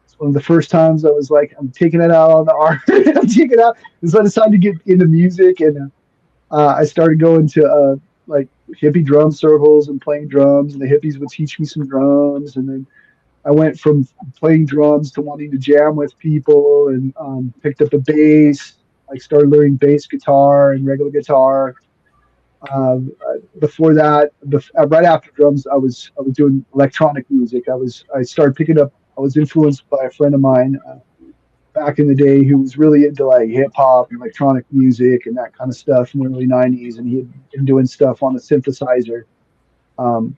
it's one of the first times I was like, I'm taking it out on the art. I'm taking it out. And so I decided to get into music, and I started going to like hippie drum circles and playing drums, and the hippies would teach me some drums, and then I went from playing drums to wanting to jam with people, and picked up a bass. I started learning bass guitar and regular guitar. Before that, right after drums, I was doing electronic music. I started picking up. I was influenced by a friend of mine back in the day who was really into like hip hop and electronic music and that kind of stuff in the early '90s, and he had been doing stuff on a synthesizer. Um,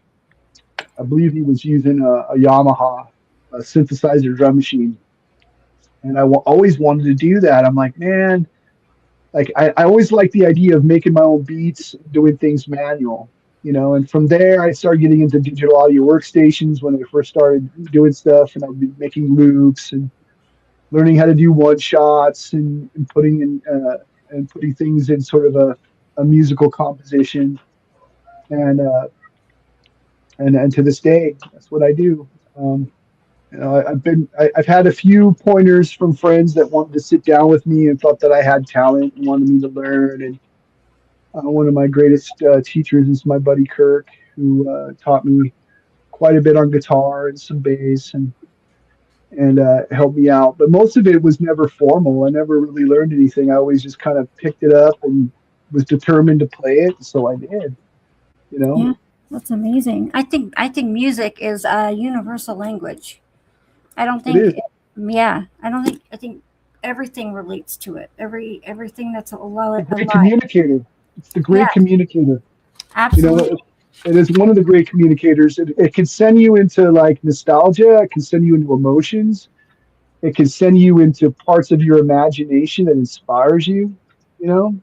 I believe he was using a Yamaha a synthesizer drum machine, and always wanted to do that. I'm like, man, like I always liked the idea of making my own beats, doing things manual, and from there I started getting into digital audio workstations when I first started doing stuff, and I'd be making loops and learning how to do one shots, and putting things in sort of a musical composition, and and to this day that's what I do. I've had a few pointers from friends that wanted to sit down with me and thought that I had talent and wanted me to learn. And one of my greatest teachers is my buddy Kirk, who taught me quite a bit on guitar and some bass, and helped me out. But most of it was never formal. I never really learned anything. I always just kind of picked it up and was determined to play it. So I did. Yeah, that's amazing. I think music is a universal language. I don't It is. think, yeah, I think everything relates to it. Everything that's It's a great alive. communicator. It's the Yeah, great communicator. You know, absolutely. it is one of the great communicators. It can send you into like nostalgia. It can send you into emotions. It can send you into parts of your imagination that inspires you. You know,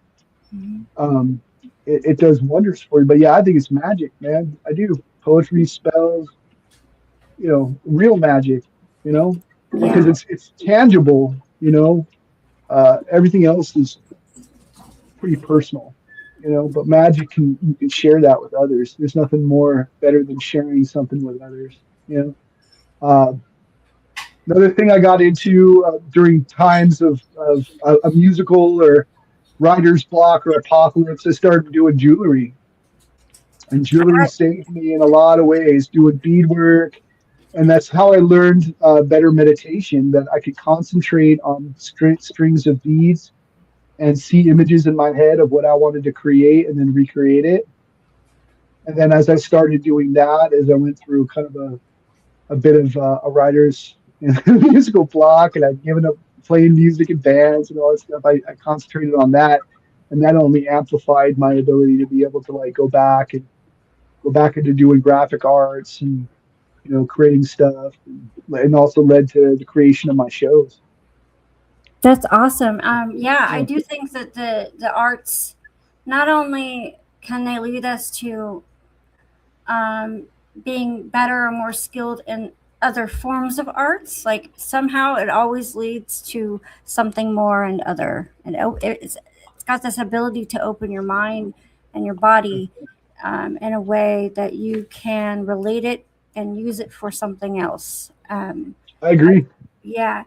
Mhm. um, it does wonders for you. But yeah, I think it's magic, man. I do poetry, spells, real magic. You know, because Yeah, it's tangible. Everything else is pretty personal. But magic can you can share that with others. There's nothing more better than sharing something with others. You know. Uh, Another thing I got into during times of a musical or writer's block or apocalypse, I started doing jewelry. And jewelry saved me in a lot of ways, doing beadwork. And that's how I learned better meditation, that I could concentrate on strings of beads and see images in my head of what I wanted to create and then recreate it. And then as I started doing that, as I went through kind of a bit of a writer's musical block, and I'd given up playing music in bands and all that stuff. I concentrated on that, and that only amplified my ability to be able to like go back into doing graphic arts and creating stuff, and also led to the creation of my shows. that's awesome. Yeah, I Yeah, do think that the arts not only can they lead us to um, being better or more skilled in other forms of arts. Like somehow it always leads to something more and other, and it's got this ability to open your mind and your body in a way that you can relate it and use it for something else. I I, agree. yeah,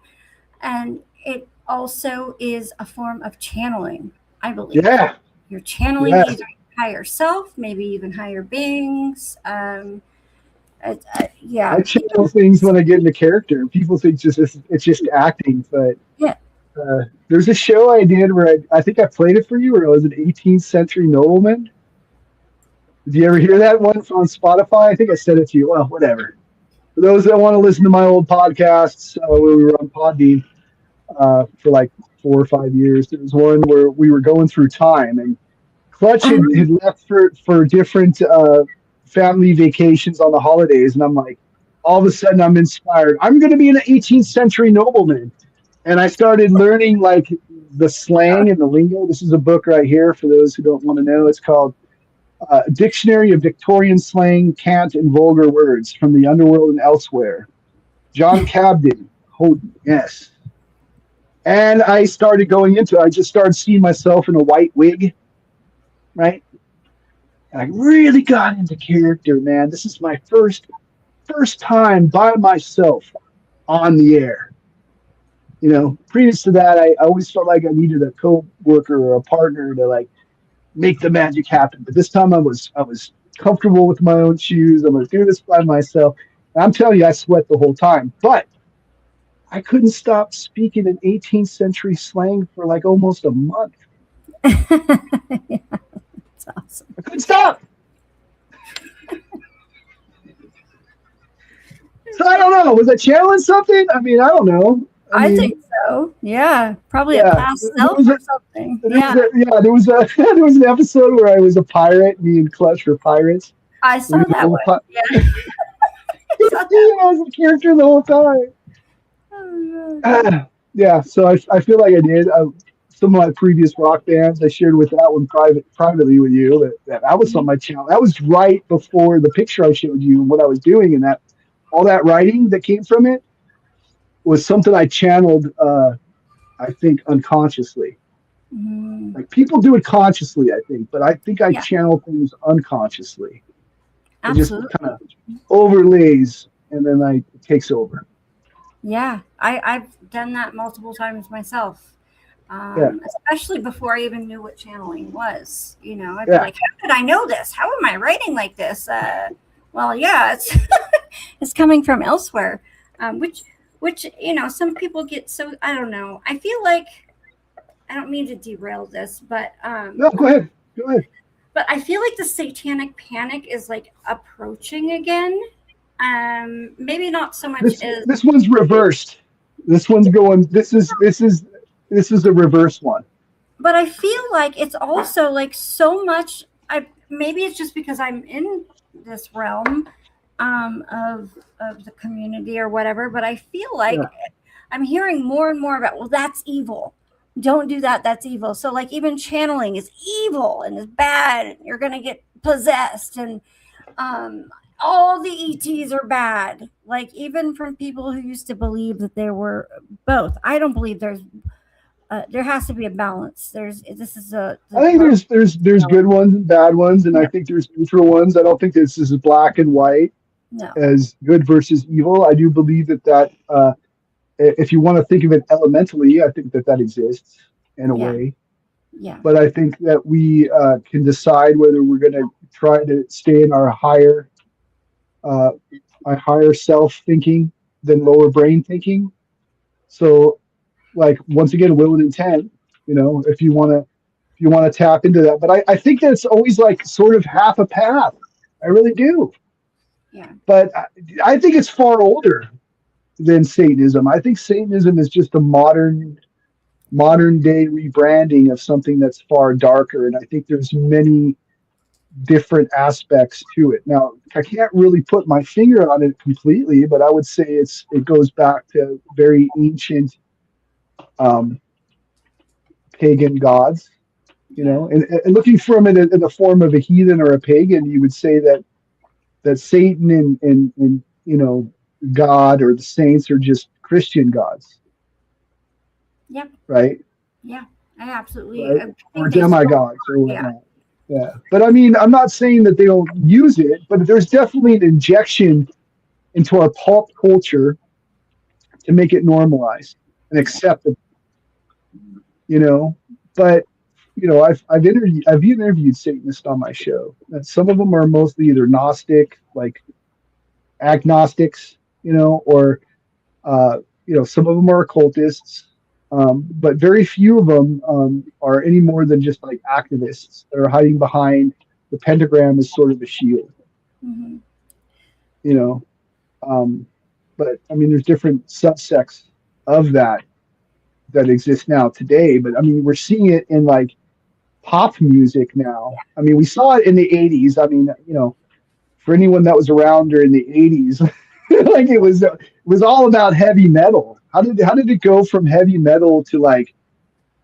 and it also is a form of channeling, I believe. Yeah, You're channeling yes. either higher self, maybe even higher beings. I Yeah, channel things when I get into character. People think it's just acting, but yeah. there's a show I did where I think I played it for you, where it was an 18th century nobleman. Did you ever hear that one on Spotify? I think I sent it to you. Well, whatever. For those that want to listen to my old podcasts, where we were on Podbean for like 4 or 5 years, there was one where we were going through time, and Clutch had left for different family vacations on the holidays, and I'm like, all of a sudden I'm inspired. I'm going to be an 18th century nobleman, and I started learning like the slang and the lingo. This is a book right here for those who don't want to know. It's called Dictionary of Victorian Slang, Cant, and Vulgar Words from the Underworld and Elsewhere. John Cabden, Houghton, yes. And I started going into it. I just started seeing myself in a white wig, right? And I really got into character, man. This is my first time by myself on the air. You know, previous to that, I always felt like I needed a co-worker or a partner to like make the magic happen. But this time I was comfortable with my own shoes. I'm gonna do this by myself. And I'm telling you, I sweat the whole time. But I couldn't stop speaking in 18th century slang for like almost a month. Yeah, that's awesome. I couldn't stop. So I don't know. Was I channeling something? I mean, I don't know. I mean, think so. Yeah, probably yeah, a past there self was or a- something. there Yeah, was a, yeah, there was a there was an episode where I was a pirate. Me and Clutch were pirates. I We saw were that both one. Yeah. I saw that. I was a character the whole time. Oh, God. Yeah, so I feel like I did. Some of my previous rock bands, I shared with that one privately with you. That was on my channel. That was right before the picture I showed you, what I was doing, and that all that writing that came from it was something I channeled. I think unconsciously. Mhm. Like people do it consciously, I think, but I think I Yeah. channel things unconsciously. It just Absolutely. kind of overlays, and then it takes over. Yeah, I've done that multiple times myself. Yeah. Especially before I even knew what channeling was. You know, I'd be Yeah. like, how could I know this? How am I writing like this? Well, yeah, it's it's coming from elsewhere, which some people get so I don't know. I feel like I don't mean to derail this, but No, go ahead. Go ahead. but I feel like the satanic panic is like approaching again. Maybe not so much as This one's reversed. This one's going. This is the reverse one. but I feel like it's also like so much. I maybe it's just because I'm in this realm of the community or whatever. But I feel like Yeah. I'm hearing more and more about. Well, that's evil. Don't do that. That's evil. So like even channeling is evil and is bad. And you're gonna get possessed and all the ETs are bad. Like even from people who used to believe that there were both. I don't believe there has to be a balance. This is I think there's good ones and bad ones, and I think there's neutral ones. I don't think this is black and white no. as good versus evil. I do believe that if you want to think of it elementally, I think that exists in a Yeah. way. Yeah. But I think that we can decide whether we're going to try to stay in our higher self thinking than lower brain thinking. So, like once again, will and intent. You know, if you want to tap into that. But I think that's always like sort of half a path. I really do. Yeah. But I think it's far older than Satanism. I think Satanism is just a modern day rebranding of something that's far darker, and I think there's many different aspects to it. Now, I can't really put my finger on it completely, but I would say it goes back to very ancient pagan gods, you know, and looking from it in the form of a heathen or a pagan, you would say that Satan and you know, God or the saints are just Christian gods. Yep. Right? Yeah. I absolutely Right? I think Or they demigods or yeah. whatnot. Yeah. But I mean, I'm not saying that they don't use it, but there's definitely an injection into our pop culture to make it normalized and acceptable. You know, but you know, I've interviewed Satanists on my show. And some of them are mostly either Gnostic, like agnostics, you know, or you know, some of them are occultists, but very few of them are any more than just like activists that are hiding behind the pentagram as sort of a shield, Mhm. you know. But I mean, there's different subsects of that exist now today. But I mean, we're seeing it in like pop music now. I mean, we saw it in the 80s. I mean, you know, for anyone that was around during the 80s, like it was all about heavy metal. How did it go from heavy metal to like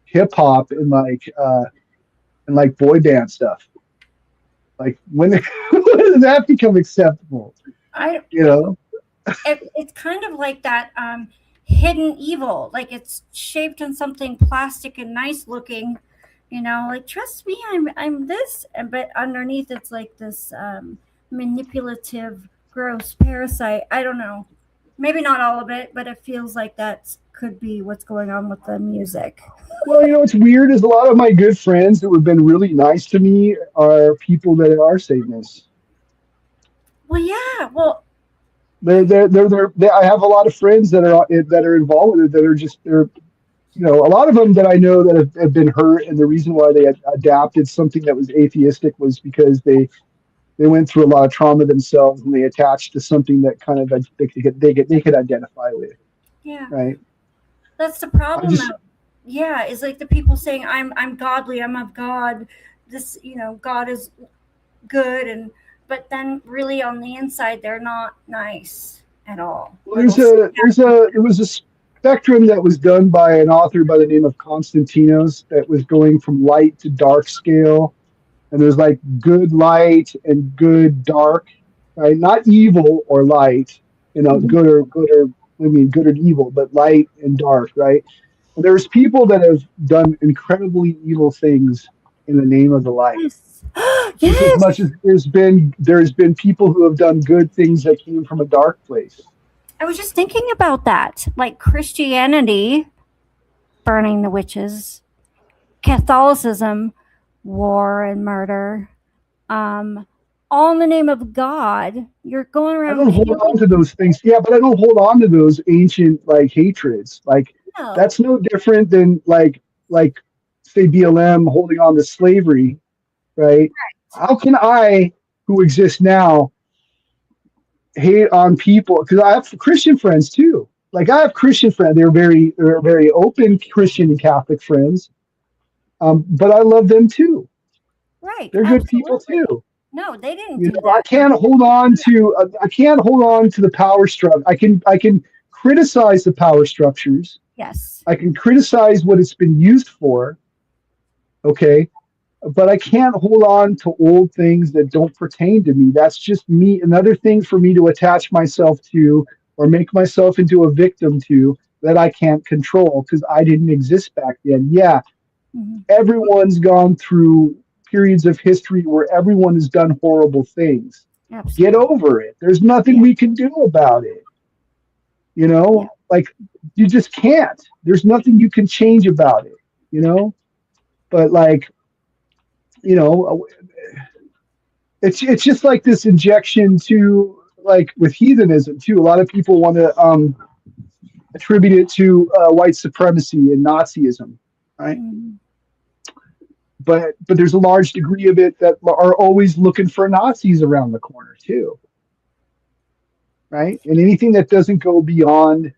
hip hop and like boy band stuff? Like when did that become acceptable? You know? It's kind of like that hidden evil. Like it's shaped in something plastic and nice looking, You know, like trust me, I'm this, but underneath it's like this manipulative, gross parasite. I don't know. Maybe not all of it, but it feels like that could be what's going on with the music. Well, what's weird is a lot of my good friends who have been really nice to me are people that are Satanists. Well, yeah. Well, I have a lot of friends that are involved with it that are just they're a lot of them that I know that have been hurt, and the reason why they had adapted something that was atheistic was because they went through a lot of trauma themselves, and they attached to something that kind of they could identify with, yeah. right? That's the I problem. just Though. Yeah, is like the people saying I'm godly, I'm of God. This, God is good, and but then really on the inside they're not nice at all. Little. there was a spectrum that was done by an author by the name of Constantinos that was going from light to dark scale, and there's like good light and good dark, right? Not evil or light, Mhm. good or evil, but light and dark, right? And there's people that have done incredibly evil things in the name of the light. Yes. Just as Yes. much as there's been people who have done good things that came from a dark place. I was just thinking about that. Like Christianity burning the witches, Catholicism, war and murder, um, all in the name of God. You're going I around don't hold on killing to those things. Yeah, but I don't hold on to those ancient like hatreds. Like people. that's no different than like say BLM holding on to slavery, right? How can I, who exist now, hate on people? Because I have Christian friends too. Like I have Christian friends. They're very open Christian and Catholic friends. But I love them too. Right, They're good people absolutely. too. No, they didn't do I that. can't hold on to the power structure. I can criticize the power structures. Yes. I can criticize what it's been used for. Okay, but I can't hold on to old things that don't pertain to me. That's just me, another thing for me to attach myself to or make myself into a victim to that I can't control because I didn't exist back then. Yeah, Mhm. everyone's gone through periods of history where everyone has done horrible things. Get Absolutely. over it. There's nothing Yeah. we can do about it. Yeah. Like you just can't. There's nothing you can change about it, you know? But like, you know, it's just like this injection to like with heathenism too. A lot of people want to attribute it to white supremacy and Nazism, right? Mhm. But there's a large degree of it that are always looking for Nazis around the corner too, right? And anything that doesn't go beyond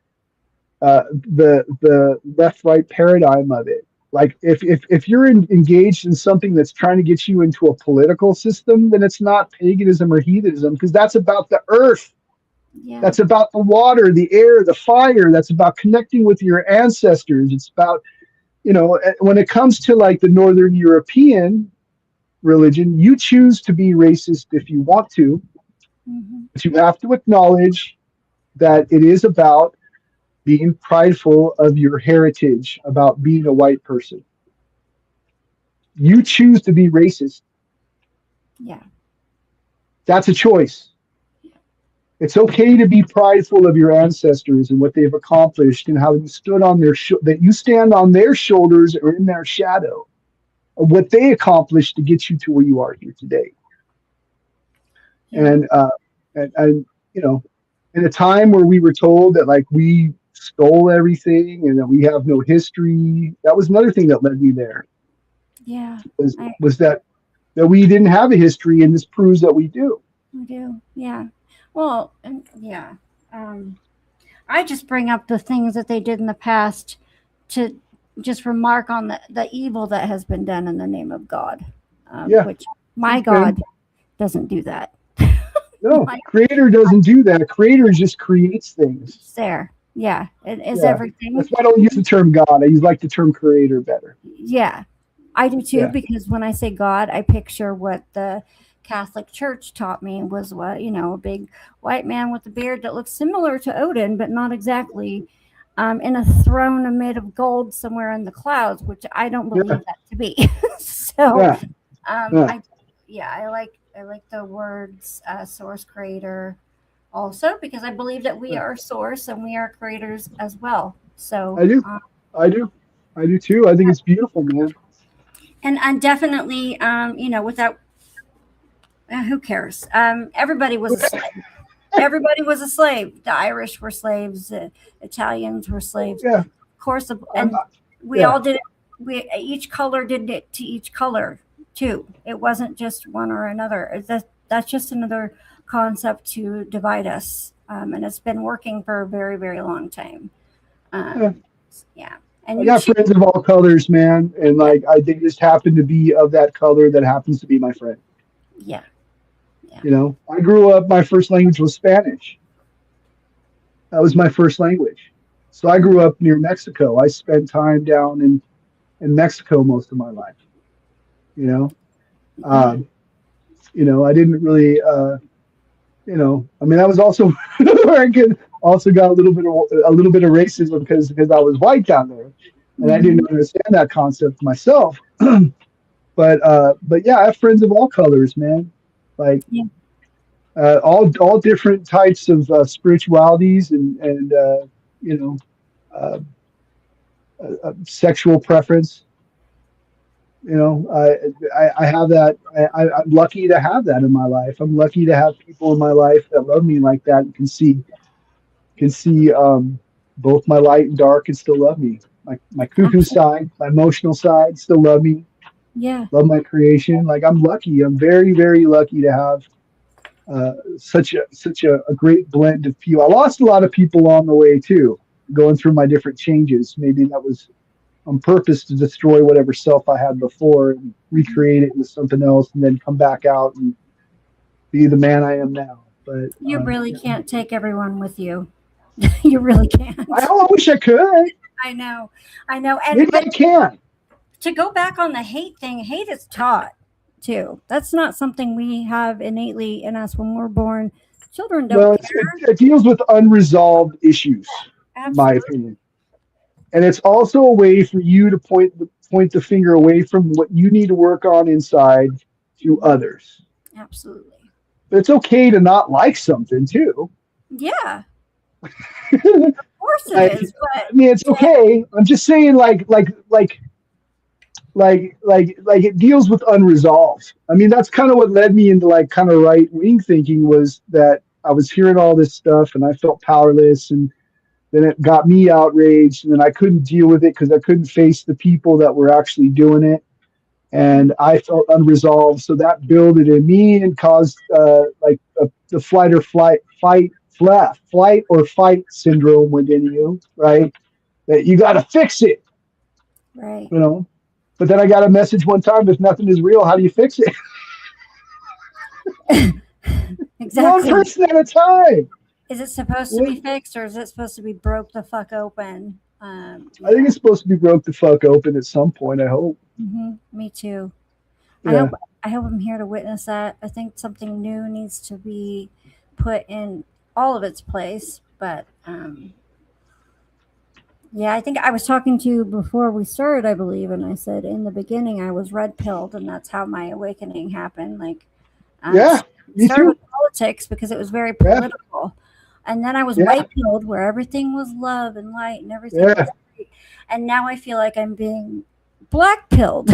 the left right paradigm of it. Like if you're engaged in something that's trying to get you into a political system, then it's not paganism or heathenism because that's about the earth. Yeah. That's about the water, the air, the fire. That's about connecting with your ancestors. It's about when it comes to like the Northern European religion, you choose to be racist if you want to, Mhm. but you have to acknowledge that it is about being prideful of your heritage, about being a white person. You choose to be racist. Yeah. That's a choice. It's okay to be prideful of your ancestors and what they've accomplished and how you stood on that you stand on their shoulders or in their shadow of what they accomplished to get you to where you are here today. Yeah. And in a time where we were told that like we stole everything and that we have no history, that was another thing that led me there. Yeah. Was I was that we didn't have a history, and this proves that we do. I do. Yeah. Well, and yeah. Um, I just bring up the things that they did in the past to just remark on the evil that has been done in the name of God, Yeah, which my it's been God doesn't do that. no My creator doesn't do that. Creator just creates things. it's there. Yeah. It is Yeah, everything. that's why I don't use the term God. I use like the term creator better. Yeah. I do too, Yeah, because when I say God, I picture what the Catholic Church taught me was a big white man with a beard that looks similar to Odin, but not exactly. in a throne made of gold somewhere in the clouds, which I don't believe Yeah. that to be. So, Yeah. Yeah. I like the words source creator also because I believe that we Yeah. are source and we are creators as well. So, I do. I do. I do too. I think it's beautiful, man. and definitely, without who cares? Everybody was a slave. Everybody was a slave. The Irish were slaves. The Italians were slaves. Yeah. Of course, I'm and not, we yeah. all did it. We each color did it to each color too. It wasn't just one or another. That's just another concept to divide us, and it's been working for a very, very long time. Yeah. Um, yeah, and I you got choose. friends of all colors, man, and Yeah, like they just happen to be of that color that happens to be my friend. yeah, yeah. You know, I grew up. My first language was Spanish. That was my first language. So I grew up near Mexico. I spent time down in Mexico most of my life. You know, Mm, um, I didn't really. I mean, that was also where I could also got a little bit of racism because I was white down there, and I didn't mhm. understand that concept myself. But yeah, I have friends of all colors, man. Like Yeah, all different types of spiritualities and you know uh, sexual preference. I have that. I'm lucky to have that in my life. I'm lucky to have people in my life that love me like that and can see both my light and dark and still love me. My cuckoo absolutely. side, my emotional side, still love me. Yeah, Love my creation. Like I'm lucky. I'm very very lucky to have such a great blend of people. I lost a lot of people along the way too, going through my different changes. Maybe that was on purpose to destroy whatever self I had before and recreate it with something else, and then come back out and be the man I am now. But you really yeah. can't take everyone with you. You really can't. I wish I could. I know, I know, and Maybe but I can. to go back on the hate thing, hate is taught too. That's not something we have innately in us when we're born. Children don't No, care. it deals with unresolved issues, in my Absolutely, opinion. And it's also a way for you to point the finger away from what you need to work on inside to others. absolutely. But it's okay to not like something too. Yeah, like, of course it I is. But mean, it's to, okay. I'm just saying, like it deals with unresolved. I mean, that's kind of what led me into like kind of right wing thinking was that I was hearing all this stuff and I felt powerless, and then it got me outraged, and then I couldn't deal with it because I couldn't face the people that were actually doing it, and I felt unresolved. So that built it in me and caused the flight or fight syndrome within you, right? That you got to fix it, right, you know. But then I got a message one time: if nothing is real, how do you fix it? One exactly. person at a time. Is it supposed to be One- fixed or is it supposed to be broke the fuck open? I think Yeah. it's supposed to be broke the fuck open at some point. I hope. Me too. I hope Yeah. I hope I'm here to witness that. I think something new needs to be put in all of its place. But yeah, I think I was talking to you before we started, I believe, and I said in the beginning I was red pilled, and that's how my awakening happened. Like, Yeah. it Me started too. with politics because it was very Yeah. political, and then I was Yeah. white pilled where everything was love and light and everything was Yeah. great, and now I feel like I'm being black pilled,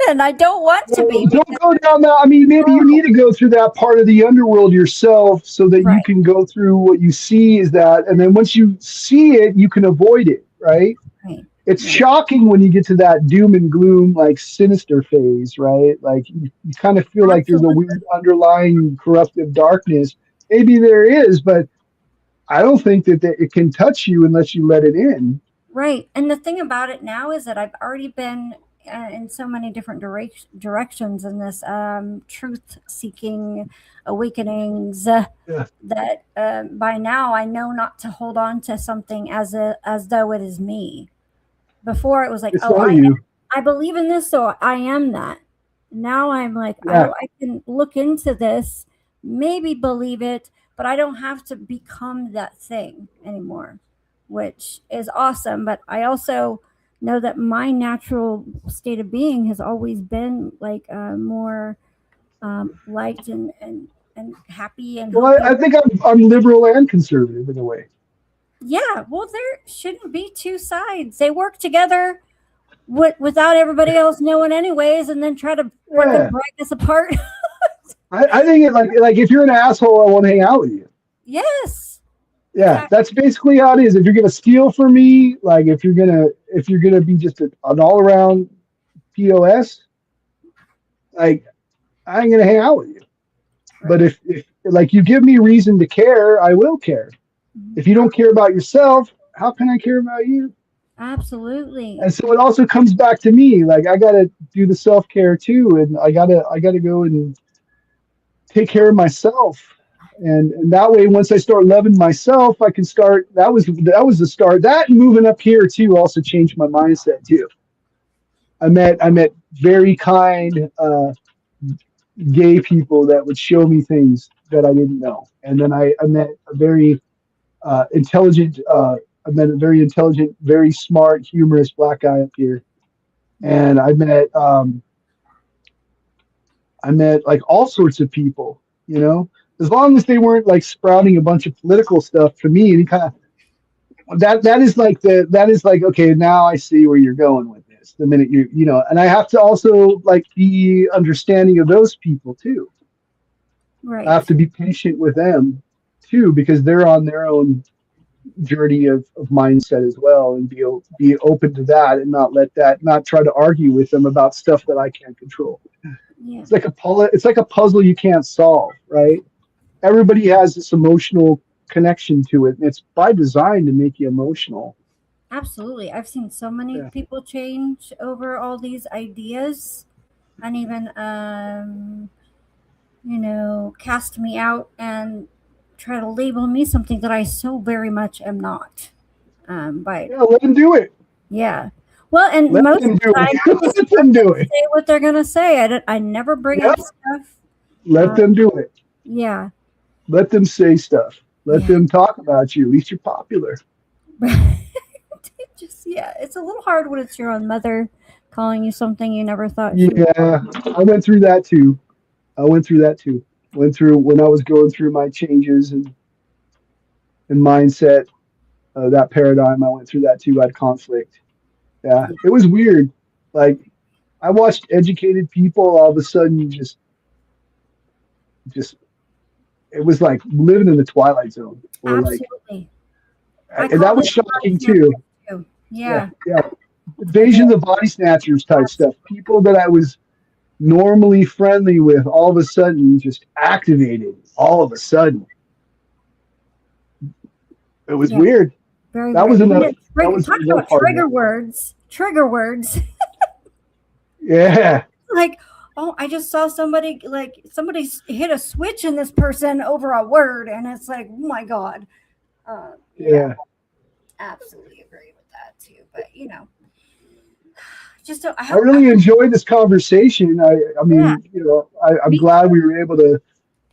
and I don't want to Well, be don't because go down that. I mean, maybe you need to go through that part of the underworld yourself so that you right, can go through what you see is that. And then once you see it, you can avoid it, right? right, It's right, shocking when you get to that doom and gloom, like sinister phase, right? Like you kind of feel like there's a absolutely. weird underlying corruptive darkness. Maybe there is, but I don't think that it can touch you unless you let it in. Right. And the thing about it now is that I've already been in so many different directions in this truth seeking awakenings Yeah. that by now I know not to hold on to something as though it is me. Before it was like, It's oh, not you. I believe in this, so I am that. Now I'm like, Yeah. I can look into this, maybe believe it, but I don't have to become that thing anymore. which is awesome. But I also know that my natural state of being has always been like more light and happy and Well, hoping. I think I'm liberal and conservative in a way. Yeah, well, there shouldn't be two sides. They work together without everybody else knowing, anyways, and then try to freaking Yeah, break us apart. I think it like if you're an asshole, I won't hang out with you. Yes, Yeah, exactly. that's basically how it is. If you're gonna steal from me, like if you're gonna be just an all around POS, like I ain't gonna hang out with you. But Right. if like you give me reason to care, I will care. Mhm. If you don't care about yourself, how can I care about you? Absolutely. And so it also comes back to me. Like I gotta do the self care too, and I gotta go and take care of myself. And that way, once I start loving myself, I can start. That was the start. That and moving up here too also changed my mindset too. I met very kind gay people that would show me things that I didn't know, and then I met a very intelligent. I met a very intelligent, very smart, humorous black guy up here, and I met like all sorts of people, as long as they weren't like sprouting a bunch of political stuff to me, any kind of that is like, okay, now I see where you're going with this. The minute and I have to also like be understanding of those people too. I have Right. to be patient with them too, because they're on their own journey of mindset as well, and be open to that, and not try to argue with them about stuff that I can't control. Yeah. It's like a puzzle you can't solve, right? Everybody has this emotional connection to it, and it's by design to make you emotional. Absolutely. I've seen so many Yeah. people change over all these ideas, and even cast me out and try to label me something that I so very much am not. By Yeah, let them do it. Yeah. Well, and Let most of them the do time, I it. just Let let them them do it. say what they're gonna say. I never bring Yep. up stuff. Let Uh, them do it. yeah. Let them say stuff. Let Yeah. them talk about you. At least you're popular. Yeah. It's a little hard when it's your own mother calling you something you never thought she would. Yeah, I went through that too. I went through that too. Went through when I was going through my changes and mindset, that paradigm. I went through that too. I had conflict. Yeah, Yeah. it was weird. Like I watched educated people all of a sudden just it was like living in the twilight zone, or like, Absolutely. I and call that was it body shocking too. snatchers too. Yeah, Yeah. yeah, I did. invasion of body snatchers type stuff. People that I was normally friendly with, all of a sudden just activated. All of a sudden, it was Yeah. weird. Very That weird. was And enough. then That was talk enough about hard trigger work. words. Trigger words. Yeah, Like, oh, I just saw somebody hit a switch in this person over a word, and it's like, oh my god. Yeah, yeah. absolutely agree with that too. But just I I hope. really enjoyed this conversation. I Yeah, mean, I'm me glad too. we were able to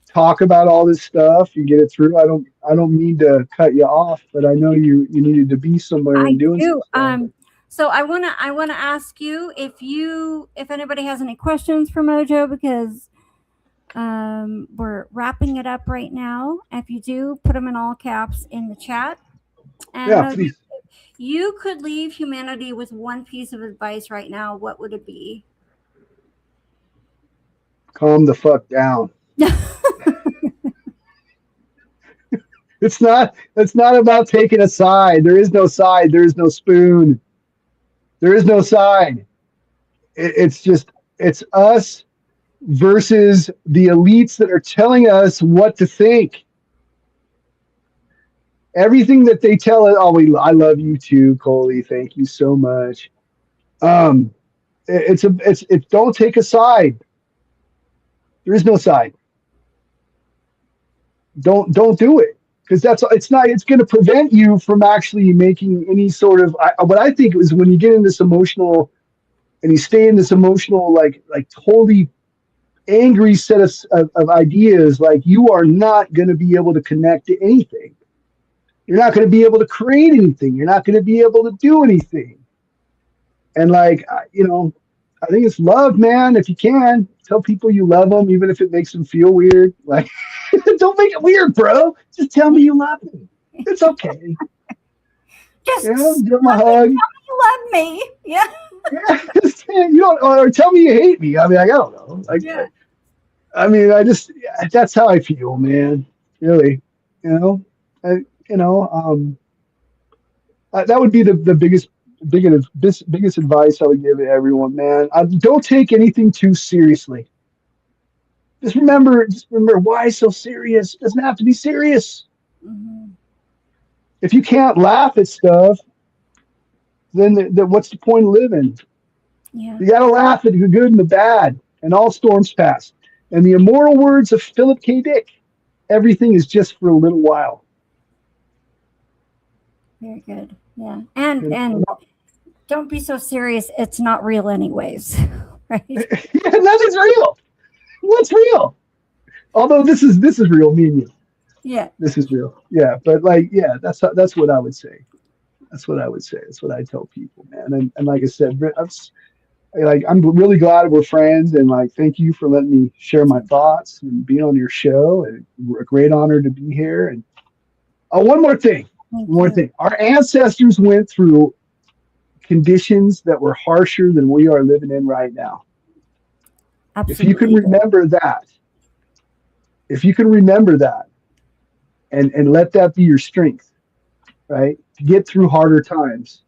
talk about all this stuff and get it through. I don't mean to cut you off, but I know you needed to be somewhere I and doing some do. stuff. So I wanna ask you if anybody has any questions for Mojo, because we're wrapping it up right now. If you do, put them in all caps in the chat. And Yeah, Mojo, please you could leave humanity with one piece of advice right now, what would it be? calm the fuck down. It's not about taking a side. There is no side. There is no spoon. There is no side. It's us versus the elites that are telling us what to think. Everything that they tell us, oh, I love you too, Coley. Thank you so much. Um, it's don't take a side. There is no side. Don't do it, because it's going to prevent you from actually making any sort of, what I think is, when you get in this emotional and you stay in this emotional, like totally angry set of ideas, like, you are not going to be able to connect to anything. You're not going to be able to create anything. You're not going to be able to do anything. And like, I think it's love, man. If you can, tell people you love them, even if it makes them feel weird. Like, don't make it weird, bro. Just tell me you love me. It's okay. Just Give them a hug. you love me. Yeah. Yeah, or tell me you hate me. I mean, I don't know. Like, Yeah. I mean, that's how I feel, man. Really, that would be the biggest advice I would give to everyone, man. Don't take anything too seriously. Just remember, why so serious? It doesn't have to be serious. Mm-hmm. If you can't laugh at stuff, then what's the point of living? Yeah. You got to laugh at the good and the bad, and all storms pass. And the immortal words of Philip K. Dick, everything is just for a little while. Very good. Yeah. And don't be so serious. It's not real anyways. Right? Yeah, nothing's real. What's real? Although this is real, me and you. Yeah. This is real. Yeah, but that's what I would say. That's what I would say. That's what I tell people, man. And like I said, I'm really glad we're friends, and like thank you for letting me share my thoughts and being on your show. And a great honor to be here. And one more thing. Our ancestors went through conditions that were harsher than we are living in right now. Absolutely. If you can remember that, and let that be your strength, right? To get through harder times.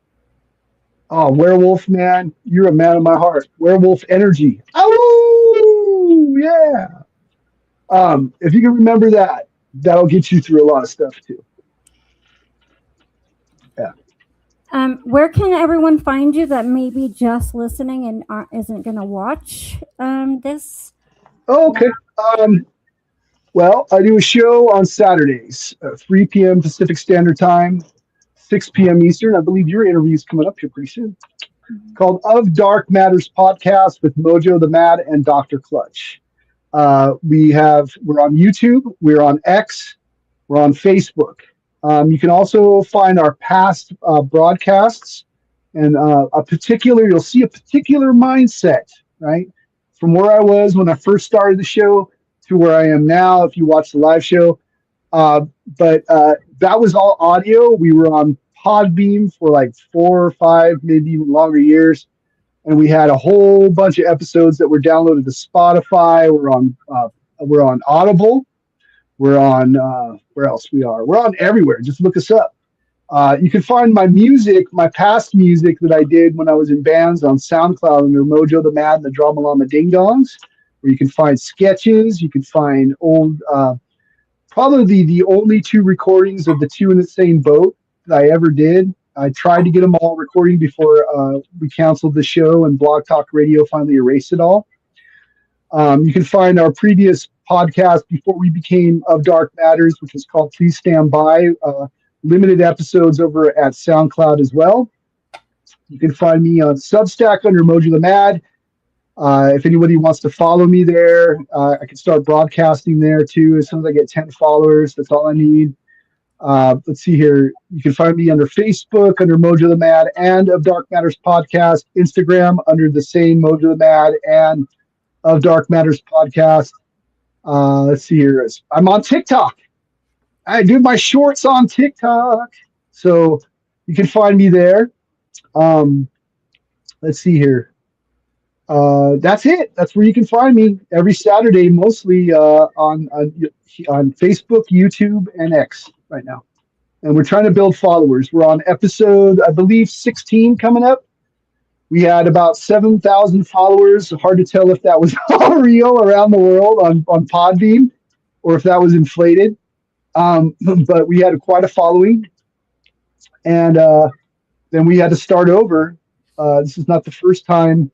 Oh, werewolf, man, you're a man of my heart. Werewolf energy. Oh, yeah. If you can remember that, that'll get you through a lot of stuff too. Yeah. Where can everyone find you that may be just listening and isn't going to watch this? Oh, okay. Well, I do a show on Saturdays, 3 p.m. Pacific Standard Time, 6 p.m. Eastern. I believe your interview is coming up here pretty soon. Mm-hmm. Called Of Dark Matters Podcast with Mojoe the Mad and Dr. Clutch. We're on YouTube, we're on X, we're on Facebook. You can also find our past broadcasts, and you'll see a particular mindset, right? From where I was when I first started the show to where I am now, if you watch the live show. But that was all audio. We were on Podbeam for like 4 or 5, maybe even longer years. And we had a whole bunch of episodes that were downloaded to Spotify. We're on Audible. We're on, where else we are? We're on everywhere. Just look us up. You can find my music, my past music that I did when I was in bands on SoundCloud under Mojoe the Mad and the Drama Llama Ding Dongs, where you can find sketches. You can find old, probably the only 2 recordings of the Two in the Same Boat that I ever did. I tried to get them all recording before we canceled the show and Blog Talk Radio finally erased it all. You can find our previous podcast before we became Of Dark Matters, which was called Please Stand By, limited episodes over at SoundCloud as well. You can find me on Substack under Mojoe the Mad. If anybody wants to follow me there, I can start broadcasting there too. As soon as I get 10 followers, that's all I need. Let's see here. You can find me under Facebook under Mojoe the Mad and Of Dark Matters Podcast. Instagram under the same Mojoe the Mad and Of Dark Matters Podcast. Let's see here. I'm on TikTok. I do my shorts on TikTok. So you can find me there. Let's see here. That's it. That's where you can find me every Saturday, mostly on Facebook, YouTube, and X right now. And we're trying to build followers. We're on episode, I believe, 16 coming up. We had about 7,000 followers. Hard to tell if that was all real around the world on Podbean or if that was inflated. But we had quite a following. And then we had to start over. This is not the first time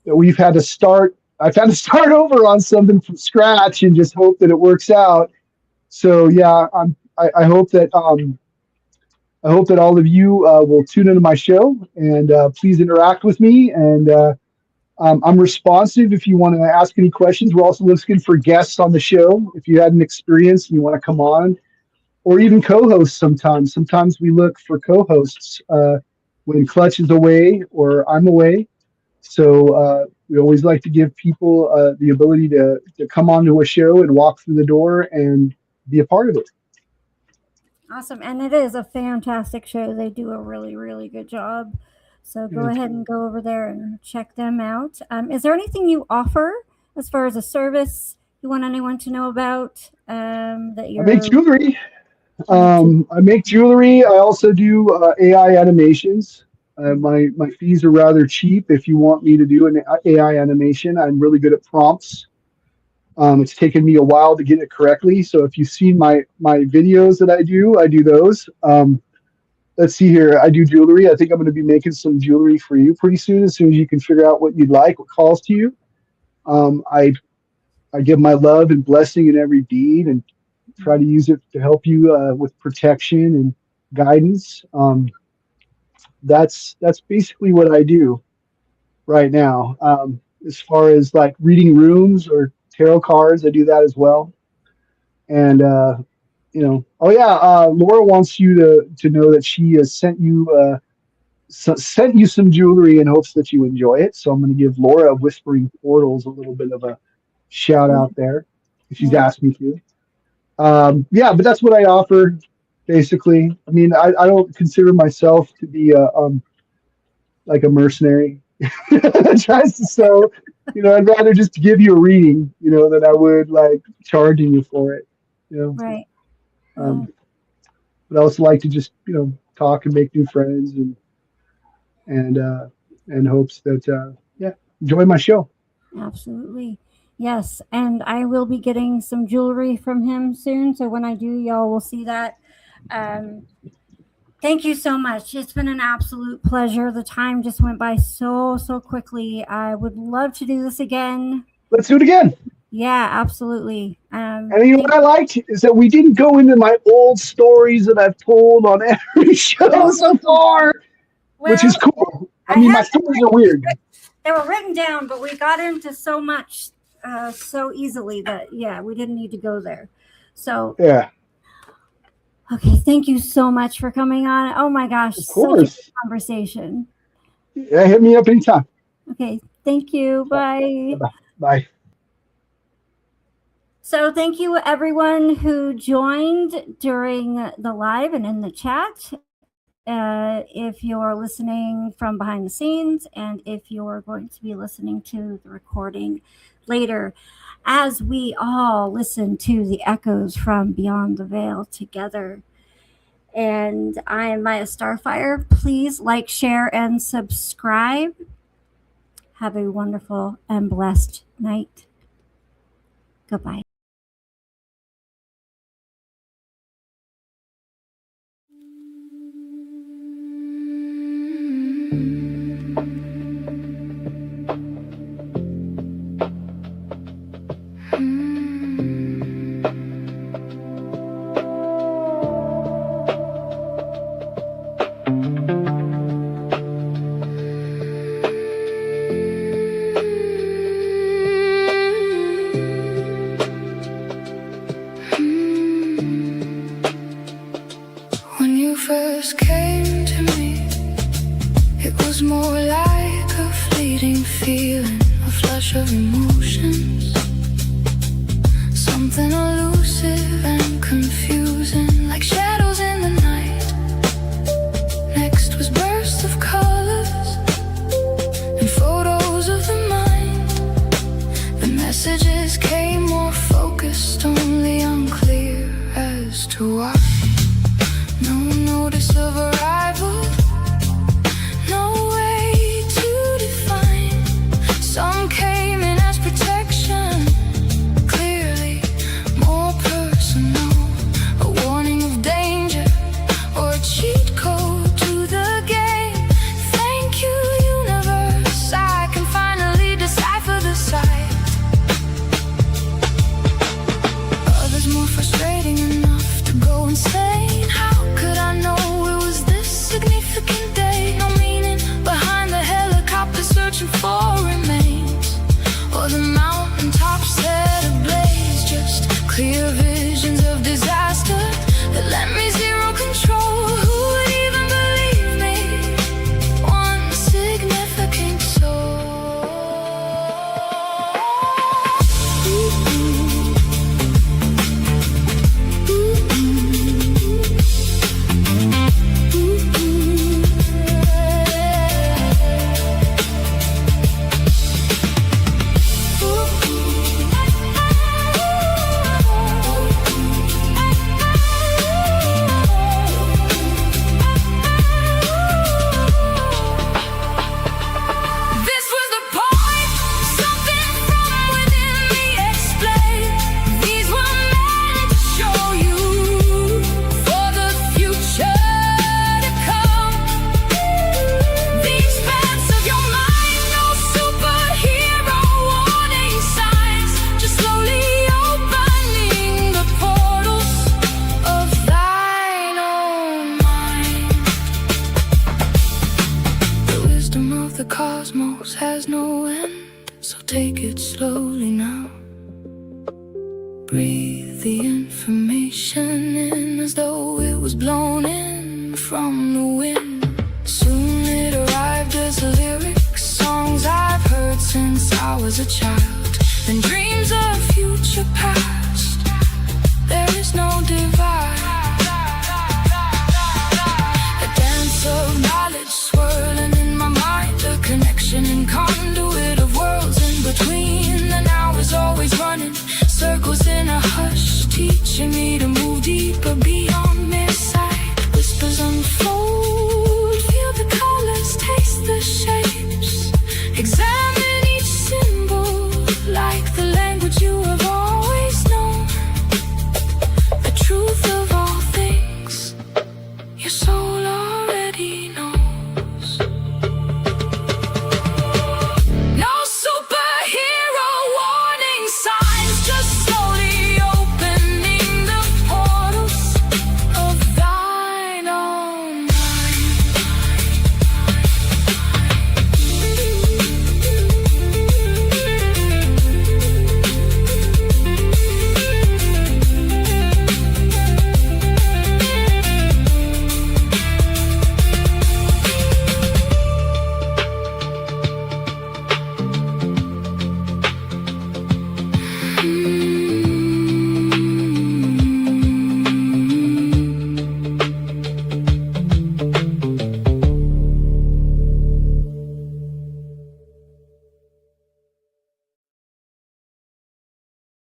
that I've had to start over on something from scratch and just hope that it works out. So yeah, I hope that all of you will tune into my show and please interact with me. And I'm responsive if you want to ask any questions. We're also looking for guests on the show. If you had an experience and you want to come on or even co-hosts sometimes. Sometimes we look for co-hosts when Clutch is away or I'm away. So we always like to give people the ability to come onto a show and walk through the door and be a part of it. Awesome. And it is a fantastic show. They do a really, really good job. So go ahead and go over there and check them out. Is there anything you offer as far as a service you want anyone to know about? That you're... I make jewelry. I make jewelry. I also do AI animations. My fees are rather cheap. If you want me to do an AI animation, I'm really good at prompts. It's taken me a while to get it correctly. So if you've seen my videos that I do those. Let's see here. I do jewelry. I think I'm going to be making some jewelry for you pretty soon. As soon as you can figure out what you'd like, what calls to you. I give my love and blessing in every bead and try to use it to help you with protection and guidance. That's basically what I do right now. As far as like reading rooms or tarot cards, I do that as well. And Laura wants you to know that she has sent you some jewelry in hopes that you enjoy it. So I'm going to give Laura of Whispering Portals a little bit of a shout out there. She's asked me to. But that's what I offer, basically. I mean, I don't consider myself to be like a mercenary that tries to sell. I'd rather just give you a reading, than I would like charging you for it. Right. But I also like to just talk and make new friends and hopes that enjoy my show. Absolutely. Yes, and I will be getting some jewelry from him soon. So when I do, y'all will see that. Thank you so much. It's been an absolute pleasure. The time just went by so quickly. I would love to do this again. Let's do it again. Yeah, absolutely. And what I liked is that we didn't go into my old stories that I've told on every show so far, which is cool. I mean, my stories are weird. They were written down, but we got into so much so easily that, we didn't need to go there. So, yeah. Okay, thank you so much for coming on. Oh my gosh, of course. Such a good conversation. Yeah, hit me up anytime. Okay, thank you. Bye. Bye. So thank you everyone who joined during the live and in the chat. If you're listening from behind the scenes and if you're going to be listening to the recording later, as we all listen to the echoes from beyond the veil together. And I am Maya Starfire. Please like, share, and subscribe. Have a wonderful and blessed night. Goodbye. When you first came to me, it was more like a fleeting feeling, a flush of emotions, something elusive and confusing, like shadows in the night. Next was bursts of colors and photos of the mind. The messages came more focused, only unclear as to why. No notice of arrival, no way to define. Some came in as protection, clearly more personal. A warning of danger or a cheat code to the game. Thank you, universe, I can finally decipher the sight. Others more frustrating enough to go insane. How could I know it was this it slowly now. Breathe the information in as though it was blown in from the wind. Soon it arrived as lyrics, songs I've heard since I was a child. Then dreams of future past.